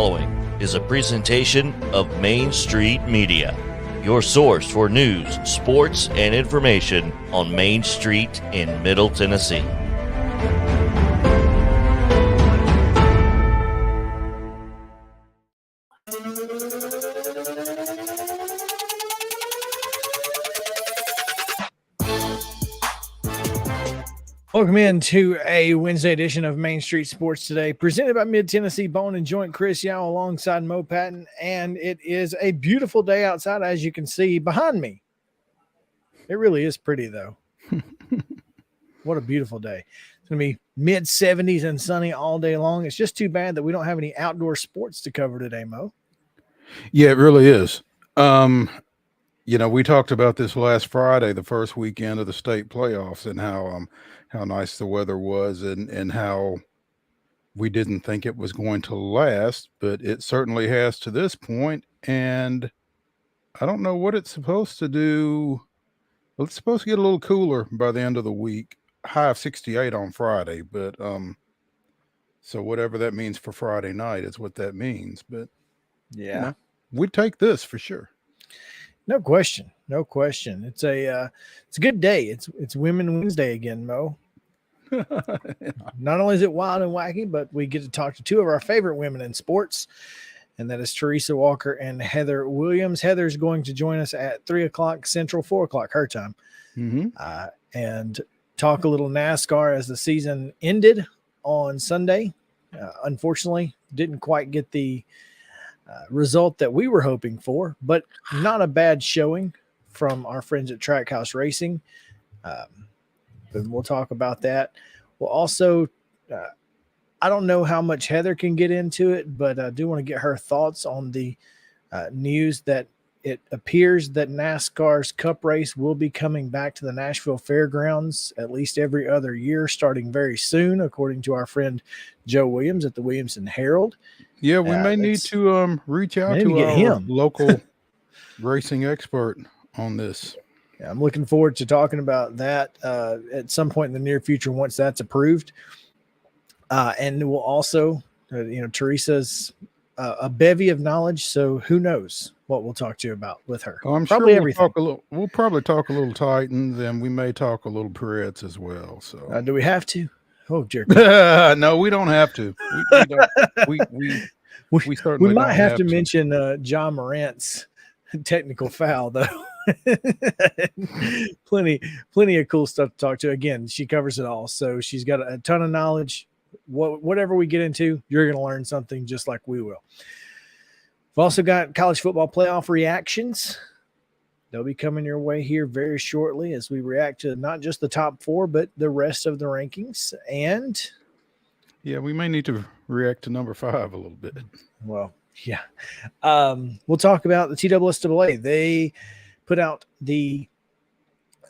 following is a presentation of Main Street Media, your source for news, sports, and information on Main Street in Middle Tennessee. Welcome into a Wednesday edition of Main Street Sports Today, presented by Mid-Tennessee Bone and Joint. Chris Yao alongside Mo Patton, and it is a beautiful day outside, as you can see behind me. It really is pretty, though. What a beautiful day. It's going to be mid-70s and sunny all day long. It's just too bad that we don't have any outdoor sports to cover today, Mo. Yeah, it really is. You know, we talked about this last Friday, the first weekend of the state playoffs, and how nice the weather was and how we didn't think it was going to last, but it certainly has to this point. And I don't know what it's supposed to do. Well, it's supposed to get a little cooler by the end of the week. High of 68 on Friday, but so whatever that means for Friday night is what that means. But yeah, you know, we'd take this for sure. No question. No question. It's a good day. It's Women Wednesday again, Mo. Not only is it wild and wacky, but we get to talk to two of our favorite women in sports, and that is Teresa Walker and Heather Williams. Heather's going to join us at 3 o'clock Central, 4 o'clock her time, and talk a little NASCAR as the season ended on Sunday. Unfortunately, didn't quite get the result that we were hoping for, but not a bad showing from our friends at Trackhouse Racing. But we'll talk about that. We'll also, I don't know how much Heather can get into it, but I do want to get her thoughts on the news that it appears that NASCAR's Cup race will be coming back to the Nashville Fairgrounds at least every other year, starting very soon, according to our friend Joe Williams at the Williamson Herald. Yeah, we may need to reach out to our local racing expert on this. Yeah, I'm looking forward to talking about that at some point in the near future once that's approved. And we'll also, Teresa's a bevy of knowledge, so who knows what we'll talk to you about with her. I'm probably sure everything. We'll probably talk a little Titans, and we may talk a little Peretz as well. So, do we have to? Oh, dear. No, we don't have to. We certainly we might don't have to mention John Morant's technical foul, though. plenty of cool stuff to talk to. Again, she covers it all, so she's got a ton of knowledge. Whatever we get into, you're going to learn something just like we will. We've also got college football playoff reactions. They'll be coming your way here very shortly as we react to not just the top four, but the rest of the rankings. And yeah, we may need to react to number 5 a little bit. Well, yeah. We'll talk about the TSSAA. They put out the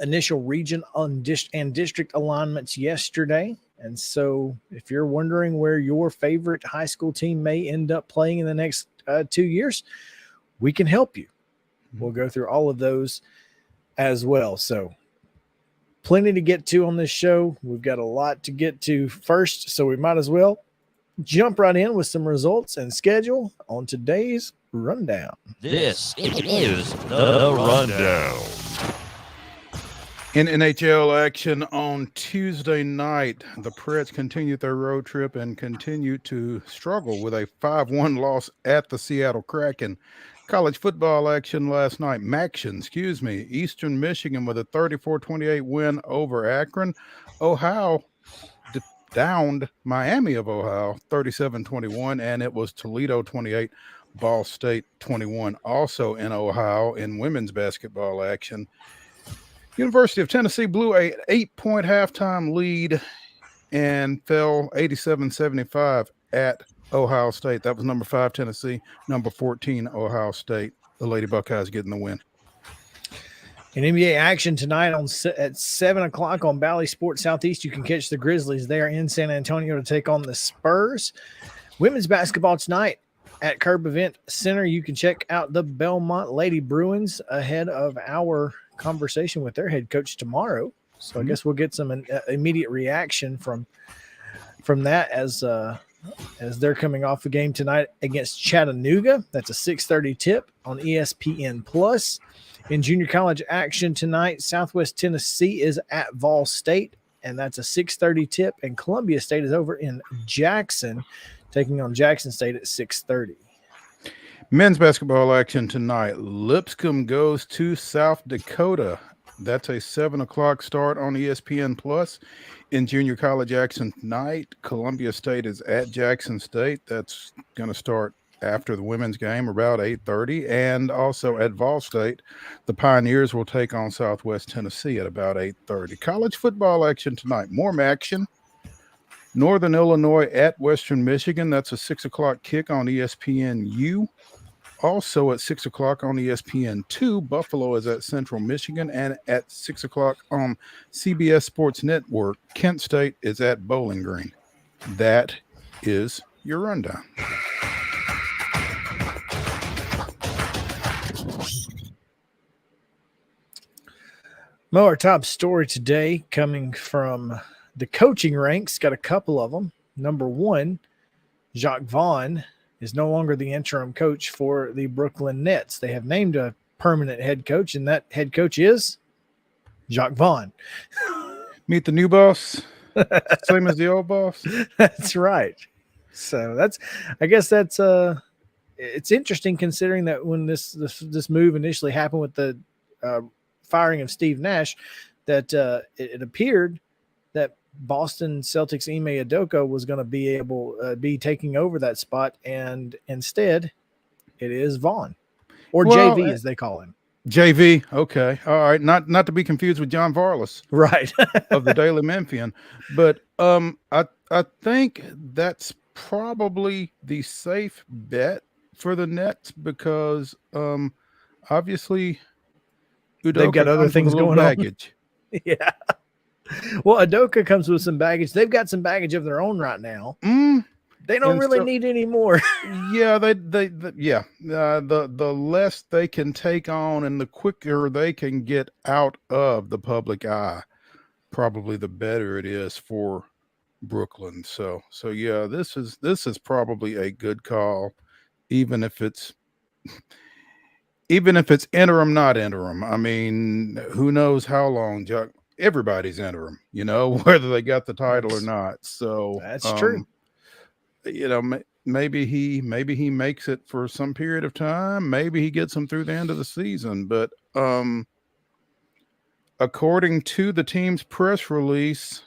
initial region and district alignments yesterday. And so if you're wondering where your favorite high school team may end up playing in the next 2 years, we can help you. We'll go through all of those as well. So plenty to get to on this show. We've got a lot to get to first, so we might as well jump right in with some results and schedule on today's rundown. This is the rundown. In NHL action on Tuesday night, the Preds continued their road trip and continued to struggle with a 5-1 loss at the Seattle Kraken. College football action last night, Eastern Michigan with a 34-28 win over Akron. Ohio downed Miami of Ohio 37-21, and it was Toledo 28, Ball State 21. Also in Ohio in women's basketball action, University of Tennessee blew a 8-point halftime lead and fell 87-75 at Ohio State. That was number 5 Tennessee, number 14 Ohio State. The Lady Buckeyes getting the win. In NBA action tonight at 7 o'clock on Bally Sports Southeast, you can catch the Grizzlies there in San Antonio to take on the Spurs. Women's basketball tonight at Curb Event Center. You can check out the Belmont Lady Bruins ahead of our conversation with their head coach tomorrow. So I guess we'll get some immediate reaction from that as as they're coming off a game tonight against Chattanooga. That's a 6:30 tip on ESPN Plus. In junior college action tonight, Southwest Tennessee is at Vol State, and that's a 6:30 tip. And Columbia State is over in Jackson, taking on Jackson State at 6:30. Men's basketball action tonight. Lipscomb goes to South Dakota. That's a 7 o'clock start on ESPN Plus. In junior college action tonight, Columbia State is at Jackson State. That's going to start after the women's game, about 8:30. And also at Vol State, the Pioneers will take on Southwest Tennessee at about 8:30. College football action tonight. More action. Northern Illinois at Western Michigan. That's a 6 o'clock kick on ESPNU. Also at 6 o'clock on ESPN2, Buffalo is at Central Michigan, and at 6 o'clock on CBS Sports Network, Kent State is at Bowling Green. That is your rundown. Mo, our top story today coming from the coaching ranks, got a couple of them. Number one, Jacques Vaughn is no longer the interim coach for the Brooklyn Nets. They have named a permanent head coach, and that head coach is Jacques Vaughn. Meet the new boss, same as the old boss. That's right. So I guess that's it's interesting considering that when this move initially happened with the firing of Steve Nash, that it appeared that Boston Celtics Ime Udoka was going to be taking over that spot, and instead it is Vaughn, or JV as they call him. JV, okay, all right, not to be confused with John Varlas, right, of the Daily Memphian, but I think that's probably the safe bet for the Nets because obviously Udoka they've got other things going baggage. On. Yeah. Well, Udoka comes with some baggage. They've got some baggage of their own right now. They don't really need any more. Yeah, the less they can take on and the quicker they can get out of the public eye, probably the better it is for Brooklyn. So yeah, this is probably a good call, even if it's interim, not interim. I mean, who knows how long, Chuck? Everybody's interim, whether they got the title or not. So that's true. Maybe he makes it for some period of time. Maybe he gets them through the end of the season. But according to the team's press release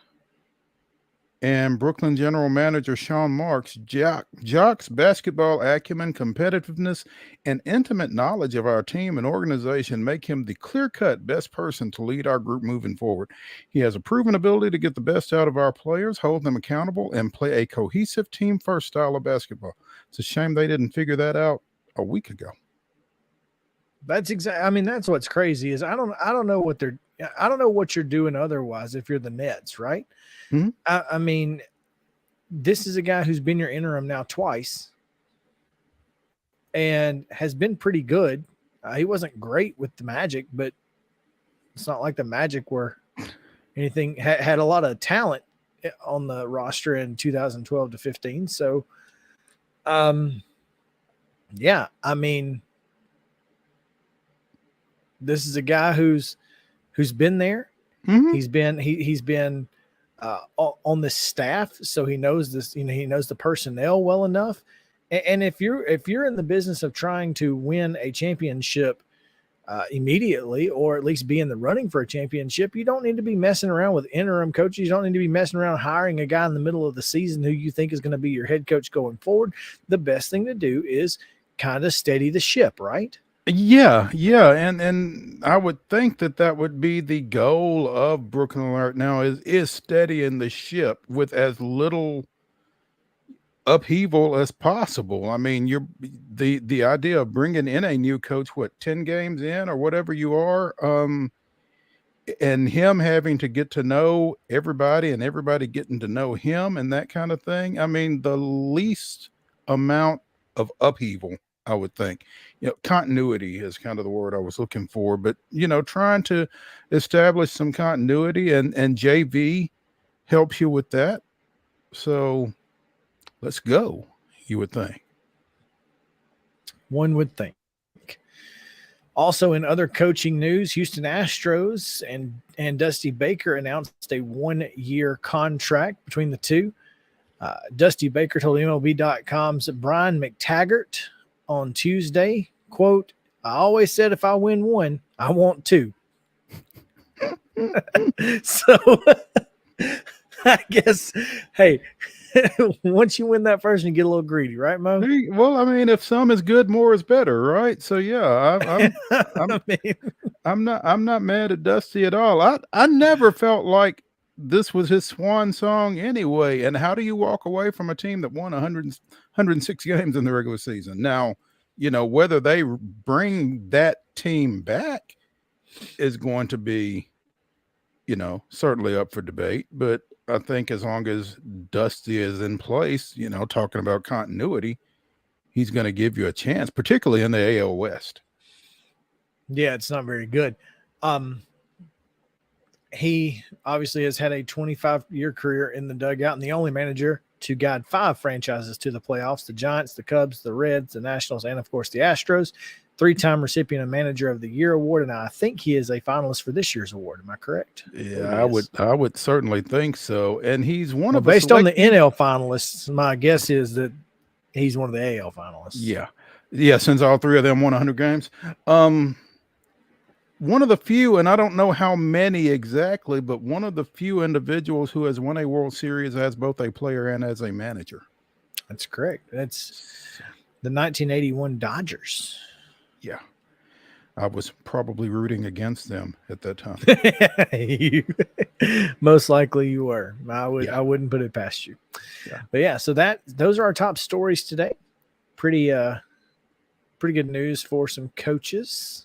and Brooklyn general manager Sean Marks, Jock's basketball acumen, competitiveness, and intimate knowledge of our team and organization make him the clear-cut best person to lead our group moving forward. He has a proven ability to get the best out of our players, hold them accountable, and play a cohesive team-first style of basketball. It's a shame they didn't figure that out a week ago. That's exactly. I mean, that's what's crazy is I don't know what you're doing otherwise if you're the Nets, right? Mm-hmm. I mean, this is a guy who's been your interim now twice and has been pretty good. He wasn't great with the Magic, but it's not like the Magic were anything had a lot of talent on the roster in 2012 to 15. So, yeah, I mean, this is a guy who's been there. Mm-hmm. He's been on the staff, so he knows this. He knows the personnel well enough. And if you're in the business of trying to win a championship immediately, or at least be in the running for a championship, you don't need to be messing around with interim coaches. You don't need to be messing around hiring a guy in the middle of the season who you think is going to be your head coach going forward. The best thing to do is kind of steady the ship, right? Yeah, and I would think that would be the goal of Brooklyn right now is steadying the ship with as little upheaval as possible. I mean, the idea of bringing in a new coach, 10 games in or whatever you are, and him having to get to know everybody and everybody getting to know him and that kind of thing. I mean, the least amount of upheaval, I would think. Continuity is kind of the word I was looking for, but trying to establish some continuity and JV helps you with that. So let's go, you would think. One would think. Also, in other coaching news, Houston Astros and Dusty Baker announced a 1-year contract between the two. Dusty Baker told MLB.com's Brian McTaggart on Tuesday, quote, "I always said if I win one, I want two." So I guess, hey, once you win that first, you get a little greedy, right, Mo? Well, I mean, if some is good, more is better, right? So yeah, I'm not mad at Dusty at all. I never felt like this was his swan song anyway. And how do you walk away from a team that won 106 games in the regular season? Now, whether they bring that team back is going to be, certainly up for debate. But I think as long as Dusty is in place, talking about continuity, he's going to give you a chance, particularly in the AL West. Yeah, it's not very good. He obviously has had a 25-year career in the dugout and the only manager to guide 5 franchises to the playoffs: the Giants, the Cubs, the Reds, the Nationals, and, of course, the Astros. 3-time recipient of Manager of the Year award, and I think he is a finalist for this year's award. Am I correct? Yeah, I would certainly think so. And he's one of based on the NL finalists, my guess is that he's one of the AL finalists. Yeah, since all 3 of them won 100 games. One of the few, and I don't know how many exactly, but one of the few individuals who has won a World Series as both a player and as a manager. That's correct. That's the 1981 Dodgers. Yeah. I was probably rooting against them at that time. Most likely you were. I wouldn't put it past you. Yeah. But yeah, so those are our top stories today. Pretty good news for some coaches.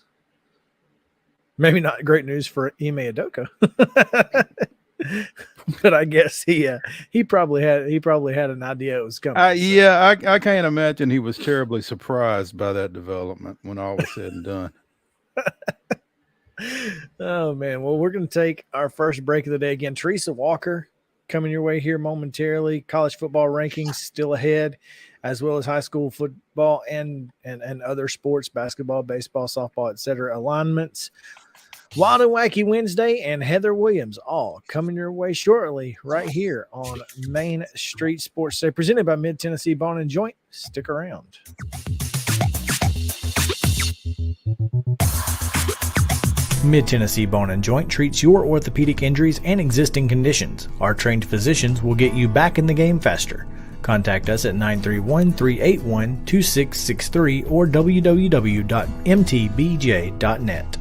Maybe not great news for Ime Udoka. But I guess he probably had an idea it was coming. Yeah, I can't imagine he was terribly surprised by that development when all was said and done. Oh man, well, we're going to take our first break of the day again. Teresa Walker coming your way here momentarily. College football rankings still ahead, as well as high school football and other sports, basketball, baseball, softball, etc. alignments. Wild and Wacky Wednesday and Heather Williams all coming your way shortly right here on Main Street Sports Day, presented by Mid-Tennessee Bone and Joint. Stick around. Mid-Tennessee Bone and Joint treats your orthopedic injuries and existing conditions. Our trained physicians will get you back in the game faster. Contact us at 931-381-2663 or www.mtbj.net.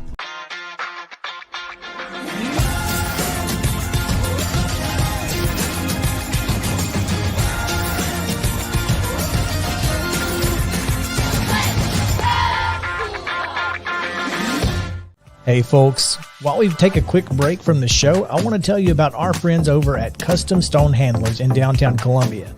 Hey folks, while we take a quick break from the show, I want to tell you about our friends over at Custom Stone Handlers in downtown Columbia.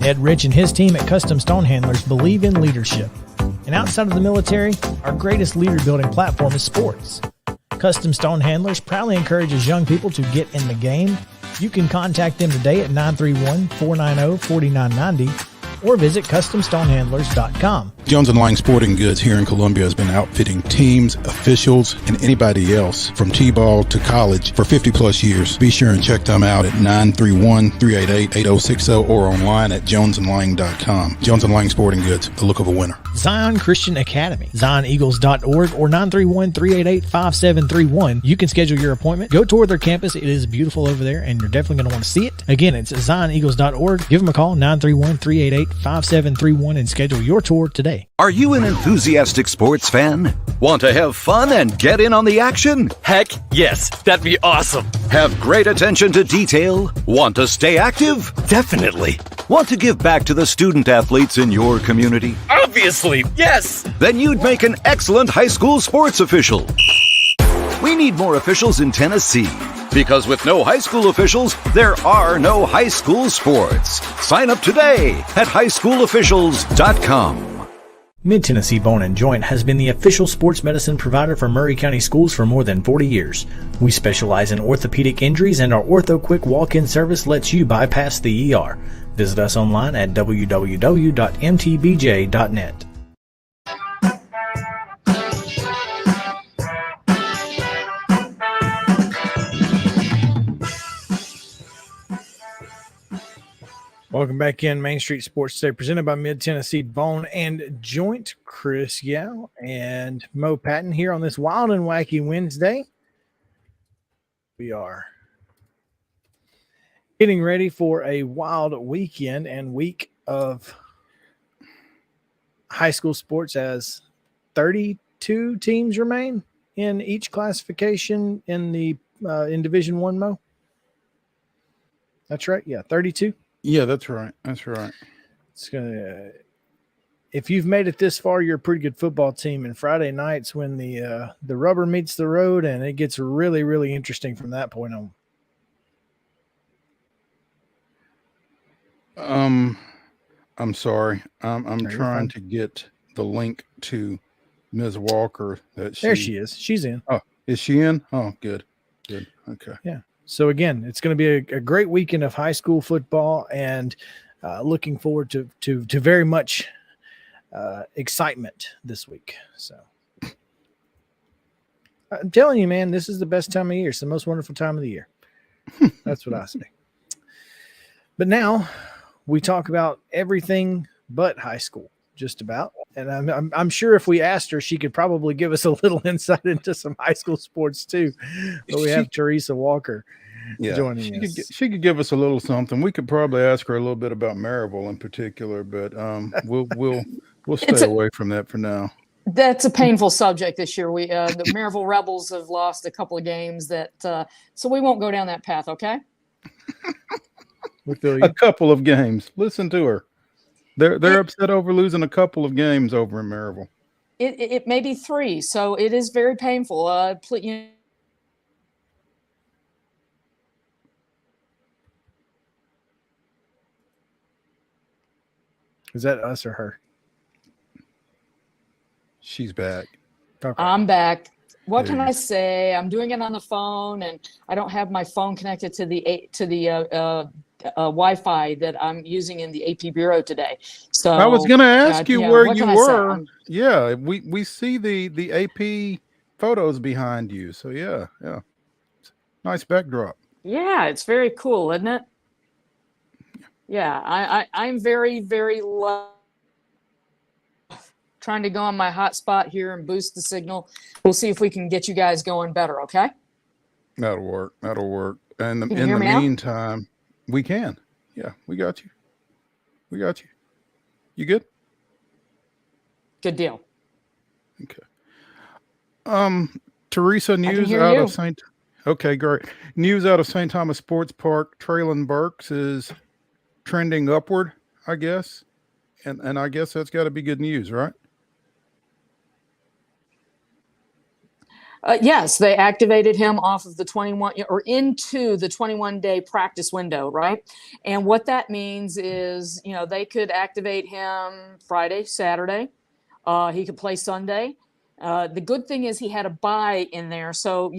Ed Rich and his team at Custom Stone Handlers believe in leadership. And outside of the military, our greatest leader building platform is sports. Custom Stone Handlers proudly encourages young people to get in the game. You can contact them today at 931-490-4990 or visit CustomStonehandlers.com. Jones & Lang Sporting Goods here in Columbia has been outfitting teams, officials, and anybody else from T-ball to college for 50-plus years. Be sure and check them out at 931-388-8060 or online at jonesandlang.com. Jones & Lang Sporting Goods, the look of a winner. Zion Christian Academy, ZionEagles.org or 931-388-5731. You can schedule your appointment. Go tour their campus. It is beautiful over there, and you're definitely going to want to see it. Again, it's ZionEagles.org. Give them a call, 931-388-5731, and schedule your tour today. Are you an enthusiastic sports fan? Want to have fun and get in on the action? Heck, yes. That'd be awesome. Have great attention to detail? Want to stay active? Definitely. Want to give back to the student athletes in your community? Obviously, yes. Then you'd make an excellent high school sports official. We need more officials in Tennessee. Because with no high school officials, there are no high school sports. Sign up today at highschoolofficials.com. Mid-Tennessee Bone and Joint has been the official sports medicine provider for Murray County Schools for more than 40 years. We specialize in orthopedic injuries, and our Ortho Quick walk-in service lets you bypass the ER. Visit us online at www.mtbj.net. Welcome back in Main Street Sports Today, presented by Mid-Tennessee Bone and Joint. Chris Yao and Mo Patton here on this Wild and Wacky Wednesday. We are getting ready for a wild weekend and week of high school sports, as 32 teams remain in each classification in the in Division I, Mo. That's right. Yeah, 32. Yeah, that's right. That's right. It's gonna. If you've made it this far, you're a pretty good football team. And Friday nights, when the rubber meets the road, and it gets really, really interesting from that point on. I'm sorry. I'm trying to get the link to Ms. Walker. There she is. She's in. Oh, is she in? Oh, good. Good. Okay. Yeah. So again, it's going to be a great weekend of high school football, and looking forward to very much excitement this week. So I'm telling you, man, this is the best time of year. It's the most wonderful time of the year. That's what I say. But now we talk about everything but high school, just about. And I'm sure if we asked her, she could probably give us a little insight into some high school sports too. But we have TERESA Walker joining us. She could give us a little something. We could probably ask her a little bit about Maryville in particular, but we'll stay away from that for now. That's a painful subject this year. The Maryville Rebels have lost a couple of games so we won't go down that path. Okay. A couple of games. Listen to her. They're upset over losing a couple of games over in Maryville. It may be 3, so it is very painful. Is that us or her? She's back. Okay. I'm back. What can I say? I'm doing it on the phone, and I don't have my phone connected to the Wi-Fi that I'm using in the AP Bureau today. So I was going to ask you where you were. Yeah, we see the AP photos behind you. So yeah. Nice backdrop. Yeah, it's very cool, isn't it? Yeah, I'm very, very low. Trying to go on my hotspot here and boost the signal. We'll see if we can get you guys going better, okay? That'll work. And in the meantime, we can. Yeah, we got you. You good? Good deal. Okay. TERESA, news out of St. Okay, great. News out of St. Thomas Sports Park. Traylon Burks is trending upward, I guess. And I guess that's got to be good news, right? Yes, they activated him off of the 21 or into the 21-day practice window, right? And what that means is, they could activate him Friday, Saturday. He could play Sunday. The good thing is he had a bye in there. So,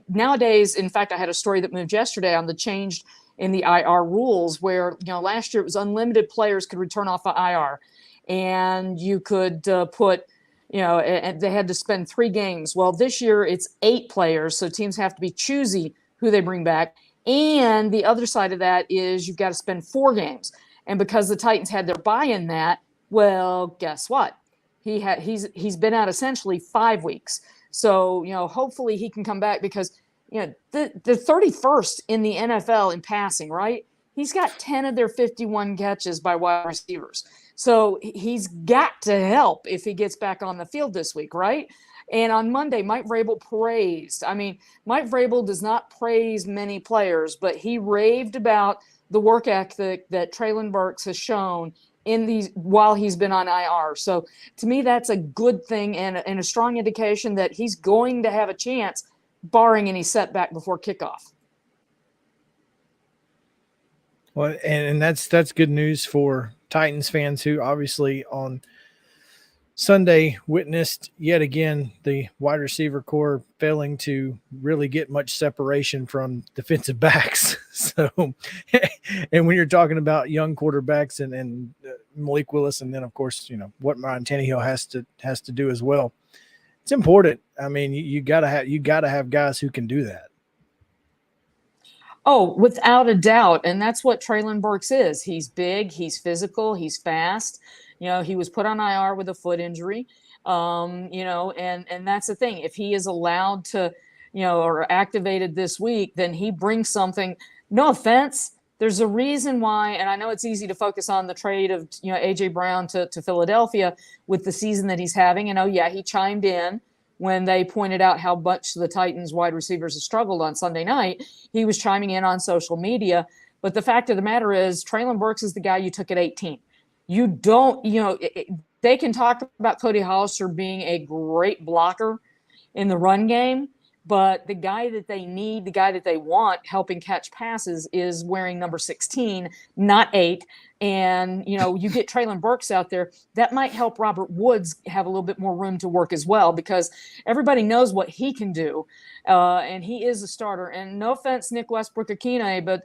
nowadays, in fact, I had a story that moved yesterday on the change in the IR rules where, last year it was unlimited players could return off of IR, and you could put, and they had to spend 3 games. Well, this year it's 8 players, so teams have to be choosy who they bring back. And the other side of that is you've got to spend 4 games. And because the Titans had their bye in that, well, guess what? He's been out essentially 5 weeks. So, hopefully he can come back because, the 31st in the NFL in passing, right? He's got 10 of their 51 catches by wide receivers. So he's got to help if he gets back on the field this week, right? And on Monday, Mike Vrabel praised. I mean, Mike Vrabel does not praise many players, but he raved about the work ethic that Traylon Burks has shown while he's been on IR. So to me, that's a good thing and a strong indication that he's going to have a chance, barring any setback before kickoff. Well, and that's good news for Titans fans who obviously on Sunday witnessed yet again the wide receiver core failing to really get much separation from defensive backs. So So, and when you're talking about young quarterbacks and Malik Willis, and then of course, what Ryan Tannehill has to do as well. It's important. I mean, you gotta have guys who can do that. Oh, without a doubt. And that's what Traylon Burks is. He's big, he's physical, he's fast. He was put on IR with a foot injury. And that's the thing. If he is allowed to, or activated this week, then he brings something. No offense. There's a reason why, and I know it's easy to focus on the trade of, AJ Brown to Philadelphia with the season that he's having. And he chimed in when they pointed out how much the Titans wide receivers have struggled on Sunday night. He was chiming in on social media. But the fact of the matter is, Traylon Burks is the guy you took at 18. You don't, they can talk about Cody Hollister being a great blocker in the run game, but the guy that they need, the guy that they want helping catch passes is wearing number 16, not 8. And, you get Traylon Burks out there, that might help Robert Woods have a little bit more room to work as well, because everybody knows what he can do. And he is a starter. And no offense, Nick Westbrook-Akine, but,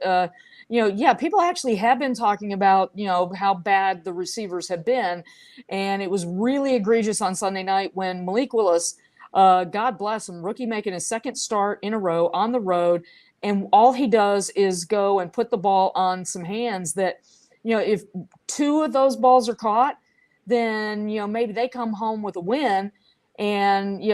people actually have been talking about, how bad the receivers have been. And it was really egregious on Sunday night when Malik Willis, God bless him, rookie making his second start in a row on the road. And all he does is go and put the ball on some hands that, if 2 of those balls are caught, then, maybe they come home with a win. And, Nick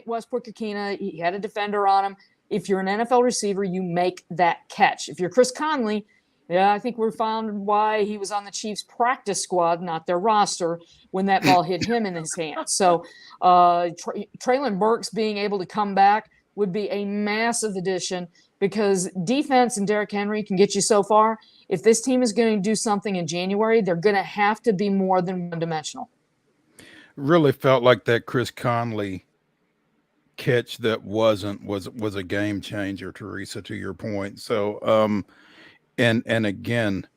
Westbrook-Akine, he had a defender on him. If you're an NFL receiver, you make that catch. If you're Chris Conley, I think we found why he was on the Chiefs practice squad, not their roster, when that ball hit him in his hands. So Traylon Burks being able to come back would be a massive addition, because defense and Derrick Henry can get you so far. If this team is going to do something in January, they're going to have to be more than one-dimensional. Really felt like that Chris Conley catch that was a game changer, Teresa, to your point. So, and again,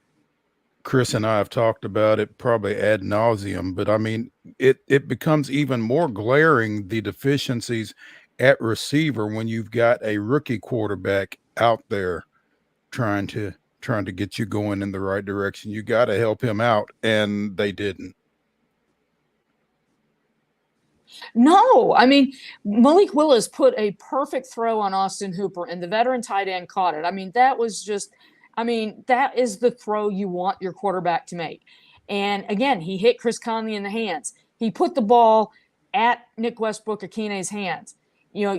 Chris and I have talked about it probably ad nauseum, but I mean, it becomes even more glaring, the deficiencies at receiver, when you've got a rookie quarterback out there trying to get you going in the right direction. You got to help him out, and they didn't. No, I mean, Malik Willis put a perfect throw on Austin Hooper, and the veteran tight end caught it. I mean, that is the throw you want your quarterback to make. And again, he hit Chris Conley in the hands. He put the ball at Nick Westbrook-Akine's hands.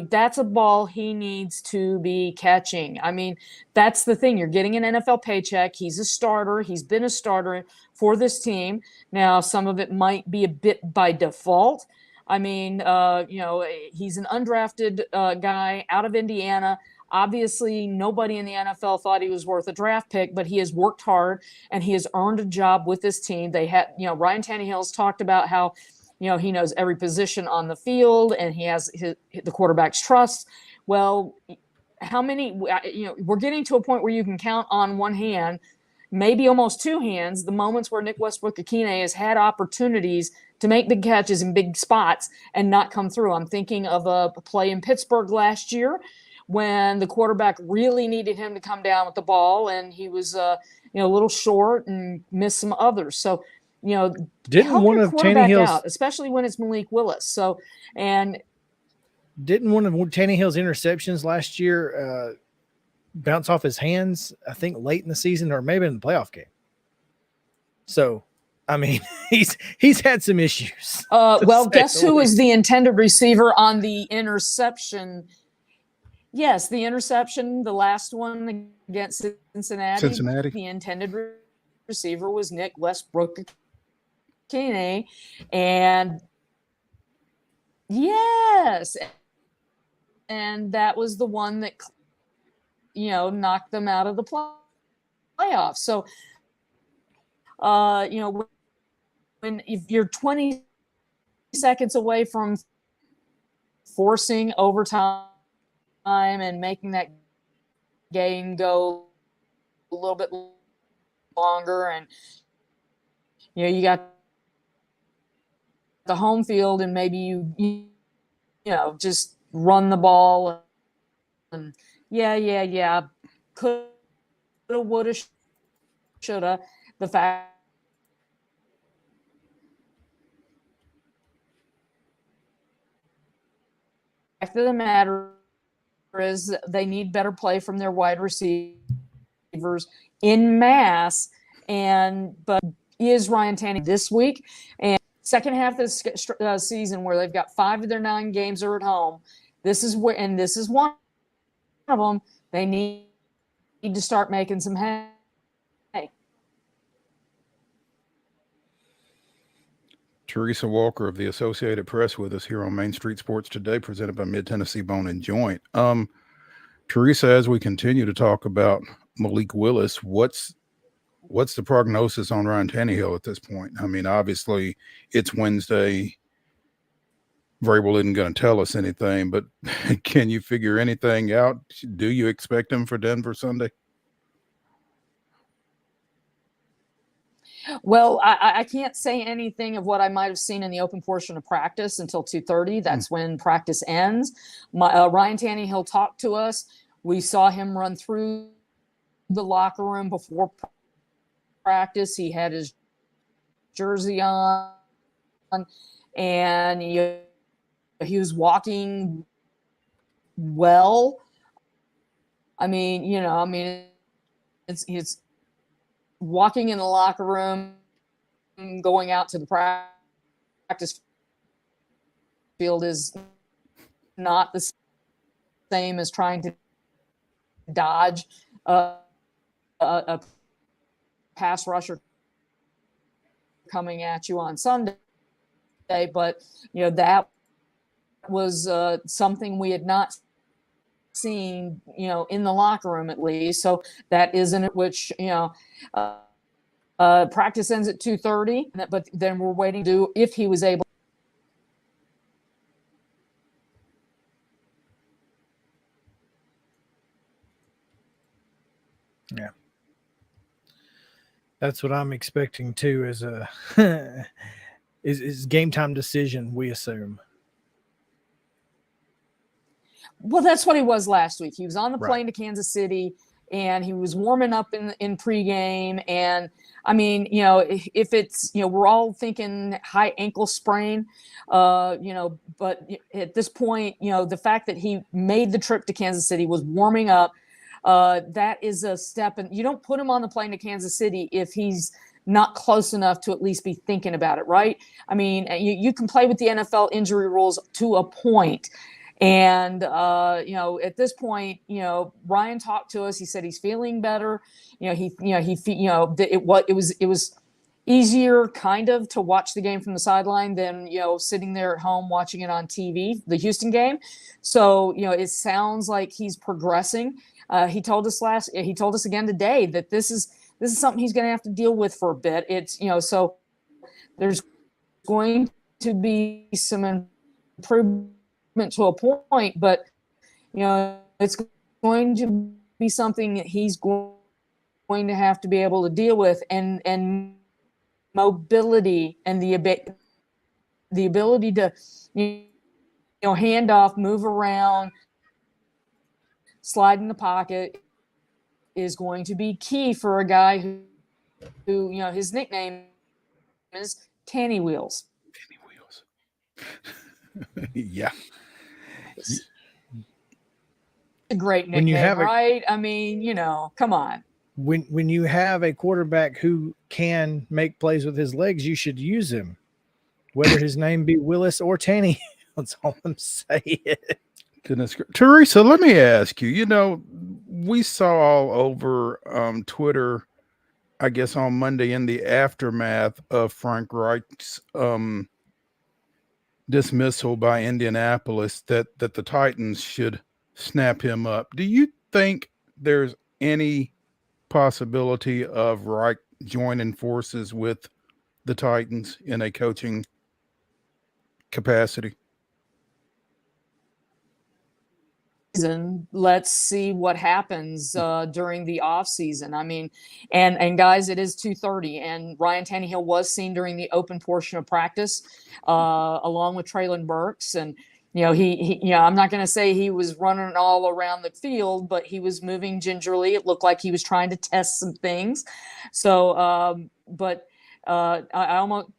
That's a ball he needs to be catching. I mean, that's the thing. You're getting an NFL paycheck. He's a starter. He's been a starter for this team. Now, some of it might be a bit by default. I mean, he's an undrafted guy out of Indiana. Obviously, nobody in the NFL thought he was worth a draft pick, but he has worked hard and he has earned a job with this team. They had, Ryan Tannehill's talked about how, he knows every position on the field and he has the quarterback's trust. Well, how many, we're getting to a point where you can count on one hand, maybe almost 2 hands, the moments where Nick Westbrook-Akine has had opportunities to make big catches in big spots and not come through. I'm thinking of a play in Pittsburgh last year when the quarterback really needed him to come down with the ball, and he was a little short and missed some others. So, didn't one of Tannehill's out, especially when it's Malik Willis. So, and didn't one of Tannehill's interceptions last year bounce off his hands, I think late in the season or maybe in the playoff game? So, I mean, he's had some issues. Well, guess who was the intended receiver on the interception? Yes, the interception, the last one against Cincinnati. The intended receiver was Nick Westbrook-Akine, and yes, and that was the one that knocked them out of the playoffs. So, when if you're 20 seconds away from forcing overtime and making that game go a little bit longer, and you got the home field, and maybe you just run the ball and Yeah. Coulda, woulda, shoulda. The fact of the matter is they need better play from their wide receivers in mass. But is Ryan Tannehill this week? And second half of the season, where they've got 5 of their 9 games are at home. This is one of them. They need to start making some hay. Teresa Walker of the Associated Press with us here on Main Street Sports Today, presented by Mid-Tennessee Bone and Joint. Teresa, as we continue to talk about Malik Willis, what's the prognosis on Ryan Tannehill at this point? I mean, obviously it's Wednesday. Vrabel isn't going to tell us anything, but can you figure anything out? Do you expect him for Denver Sunday? Well, I can't say anything of what I might have seen in the open portion of practice until 2:30. That's when practice ends. Ryan Tannehill talked to us. We saw him run through the locker room before practice. He had his jersey on, and he was walking well. It's walking in the locker room, going out to the practice field is not the same as trying to dodge a pass rusher coming at you on Sunday. But, that was something we had not seen, in the locker room at least. So that isn't it, which, practice ends at 2:30, but then we're waiting to do if he was able. Yeah. That's what I'm expecting too, is a is game time decision, we assume. Well, that's what he was last week. He was on the plane to Kansas City, and he was warming up in pregame. And if it's, we're all thinking high ankle sprain, but at this point, the fact that he made the trip to Kansas City, was warming up, that is a step. And you don't put him on the plane to Kansas City if he's not close enough to at least be thinking about it, right? You can play with the NFL injury rules to a point. And, at this point, Ryan talked to us. He said he's feeling better. It was easier kind of to watch the game from the sideline than, sitting there at home watching it on TV, the Houston game. So, it sounds like he's progressing. He told us again today that this is something he's going to have to deal with for a bit. It's, so there's going to be some improvement to a point, but it's going to be something that he's going to have to be able to deal with, and mobility and the ability to hand off, move around, slide in the pocket is going to be key for a guy who his nickname is Tanny Wheels. Yeah. A great nickname, right? Come on. When you have a quarterback who can make plays with his legs, you should use him, whether his name be Willis or Tanny. That's all I'm saying. Goodness, Teresa, let me ask you. We saw all over Twitter, I guess on Monday, in the aftermath of Frank Reich's dismissal by Indianapolis, that the Titans should snap him up. Do you think there's any possibility of Reich joining forces with the Titans in a coaching capacity? Let's see what happens during the off season. And guys, it is 2:30, and Ryan Tannehill was seen during the open portion of practice along with Traylon Burks. And I'm not going to say he was running all around the field, but he was moving gingerly. It looked like he was trying to test some things. So, I almost,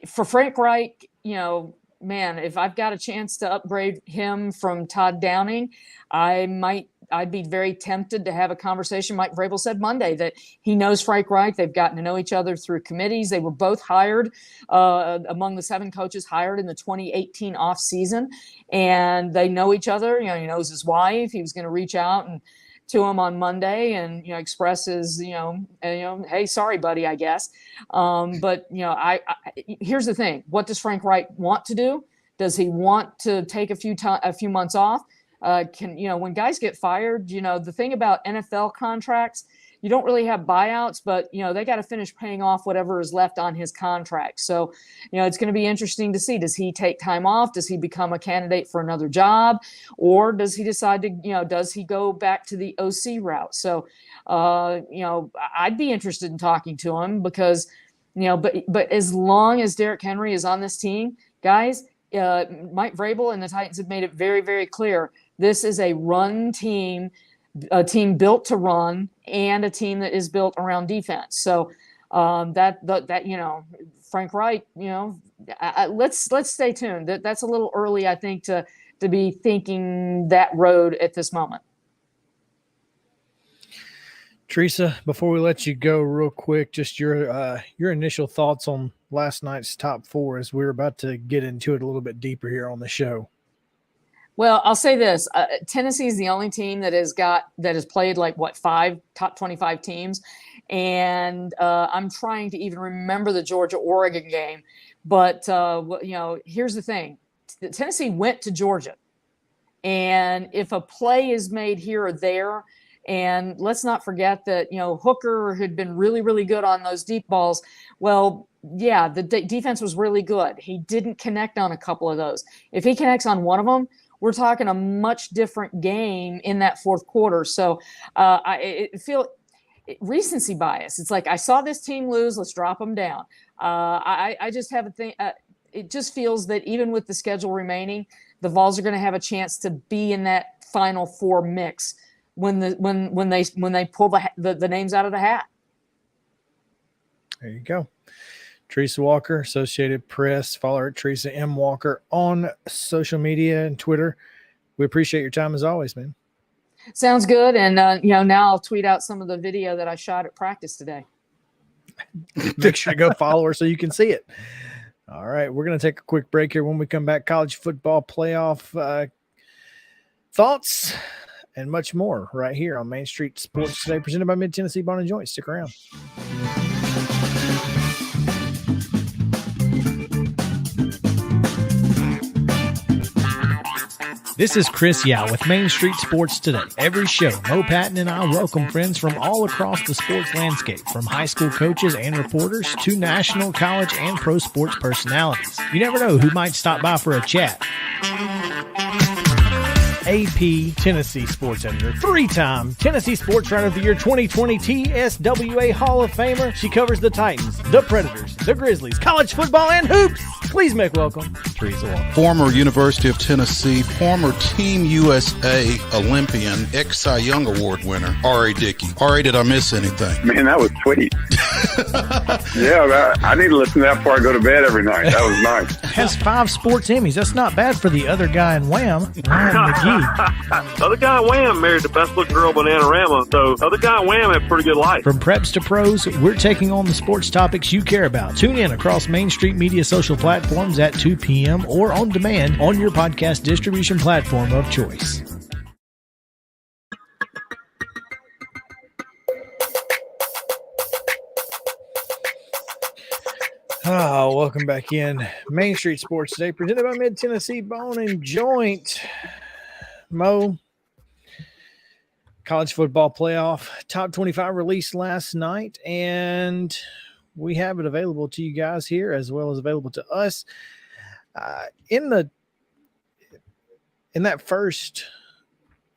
for Frank Reich, man, if I've got a chance to upgrade him from Todd Downing, I'd be very tempted to have a conversation. Mike Vrabel said Monday that he knows Frank Reich. They've gotten to know each other through committees. They were both hired among the 7 coaches hired in the 2018 off season, and they know each other. He knows his wife. He was going to reach out to him on Monday and express his hey, sorry buddy, I guess. But here's the thing: what does Frank Reich want to do? Does he want to take a few months off? When guys get fired, the thing about NFL contracts, you don't really have buyouts, but they got to finish paying off whatever is left on his contract. So it's going to be interesting to see, does he take time off? Does he become a candidate for another job, or does he decide to does he go back to the OC route? So I'd be interested in talking to him, because but as long as Derrick Henry is on this team, guys, Mike Vrabel and the Titans have made it very, very clear. This is a run team, a team built to run, and a team that is built around defense. So Frank Reich, let's stay tuned. That's a little early, I think, to be thinking that road at this moment. Teresa, before we let you go real quick, just your initial thoughts on last night's top 4, as we're about to get into it a little bit deeper here on the show. Well, I'll say this: Tennessee is the only team that has played 5 top 25 teams, and I'm trying to even remember the Georgia-Oregon game. But here's the thing: Tennessee went to Georgia, and if a play is made here or there, and let's not forget that Hooker had been really, really good on those deep balls. Well, yeah, the defense was really good. He didn't connect on a couple of those. If he connects on one of them, we're talking a much different game in that fourth quarter. So I feel recency bias. It's like, I saw this team lose, let's drop them down. I just have a thing. It just feels that even with the schedule remaining, the Vols are going to have a chance to be in that Final Four mix when they pull the names out of the hat. There you go. Teresa Walker, Associated Press. Follow her at Teresa M. Walker on social media and Twitter. We appreciate your time as always, man. Sounds good. And, now I'll tweet out some of the video that I shot at practice today. Make sure to go follow her so you can see it. All right. We're going to take a quick break here. When we come back, college football playoff thoughts and much more right here on Main Street Sports Today, presented by Mid-Tennessee Bone & Joint. Stick around. This is Chris Yao with Main Street Sports Today. Every show, Mo Patton and I welcome friends from all across the sports landscape, from high school coaches and reporters to national, college, and pro sports personalities. You never know who might stop by for a chat. AP Tennessee sports editor, 3-time Tennessee Sports Writer of the Year 2020 TSSAA Hall of Famer. She covers the Titans, the Predators, the Grizzlies, college football, and hoops. Please make welcome Teresa Walker. Former University of Tennessee, former Team USA Olympian, ex-Cy Young Award winner, R.A. Dickey. R.A., did I miss anything? Man, that was sweet. Yeah, I need to listen to that before I go to bed every night. That was nice. Has 5 sports Emmys. That's not bad for the other guy in Wham, Ryan McGee. The other guy in Wham married the best-looking girl, Bananarama, so the other guy in Wham had a pretty good life. From preps to pros, we're taking on the sports topics you care about. Tune in across Main Street Media social platforms at 2 p.m. or on demand on your podcast distribution platform of choice. Oh, welcome back in. Main Street Sports Today, presented by Mid-Tennessee Bone & Joint. Mo, college football playoff top 25 released last night, and we have it available to you guys here as well as available to us. In that first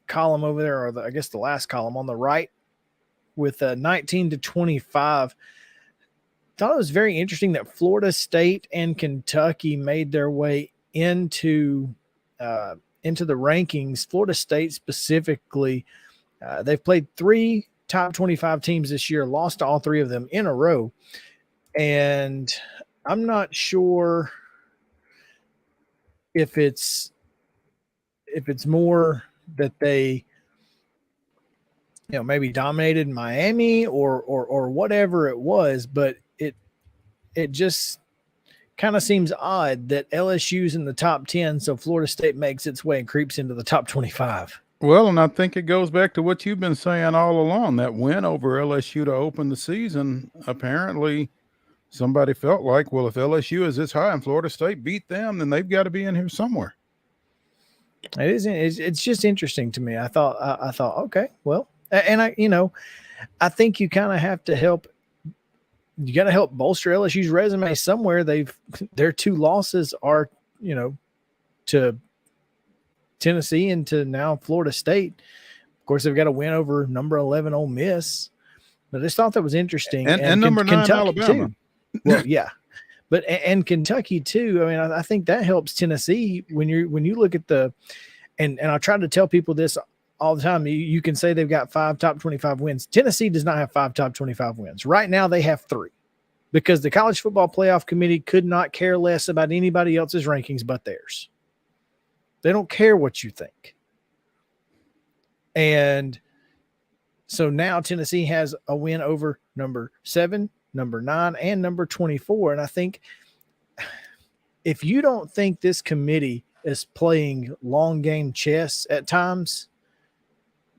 column over there, or I guess the last column on the right, with 19 to 25, I thought it was very interesting that Florida State and Kentucky made their way into into the rankings, Florida State specifically, they've played 3 top 25 teams this year, lost to all 3 of them in a row. And I'm not sure if it's more that they, maybe dominated Miami or whatever it was, but it just kind of seems odd that LSU's in the top 10, so Florida State makes its way and creeps into the top 25. Well, and I think it goes back to what you've been saying all along, that win over LSU to open the season. Apparently somebody felt like, well, if LSU is this high and Florida State beat them, then they've got to be in here somewhere. It's just interesting to me. I thought, okay, well, and I think you kind of have to help. You got to help bolster LSU's resume somewhere. Their 2 losses are, to Tennessee and to now Florida State. Of course, they've got a win over number 11 Ole Miss. But I just thought that was interesting. And number 9 Kentucky Alabama. Too. Well, yeah. But and Kentucky too. I mean, I think that helps Tennessee when you look at and I try to tell people this all the time. You can say they've got 5 top 25 wins. Tennessee does not have 5 top 25 wins. Right now they have 3 because the College Football Playoff Committee could not care less about anybody else's rankings but theirs. They don't care what you think. And so now Tennessee has a win over number 7, number 9, and number 24. And I think if you don't think this committee is playing long game chess at times,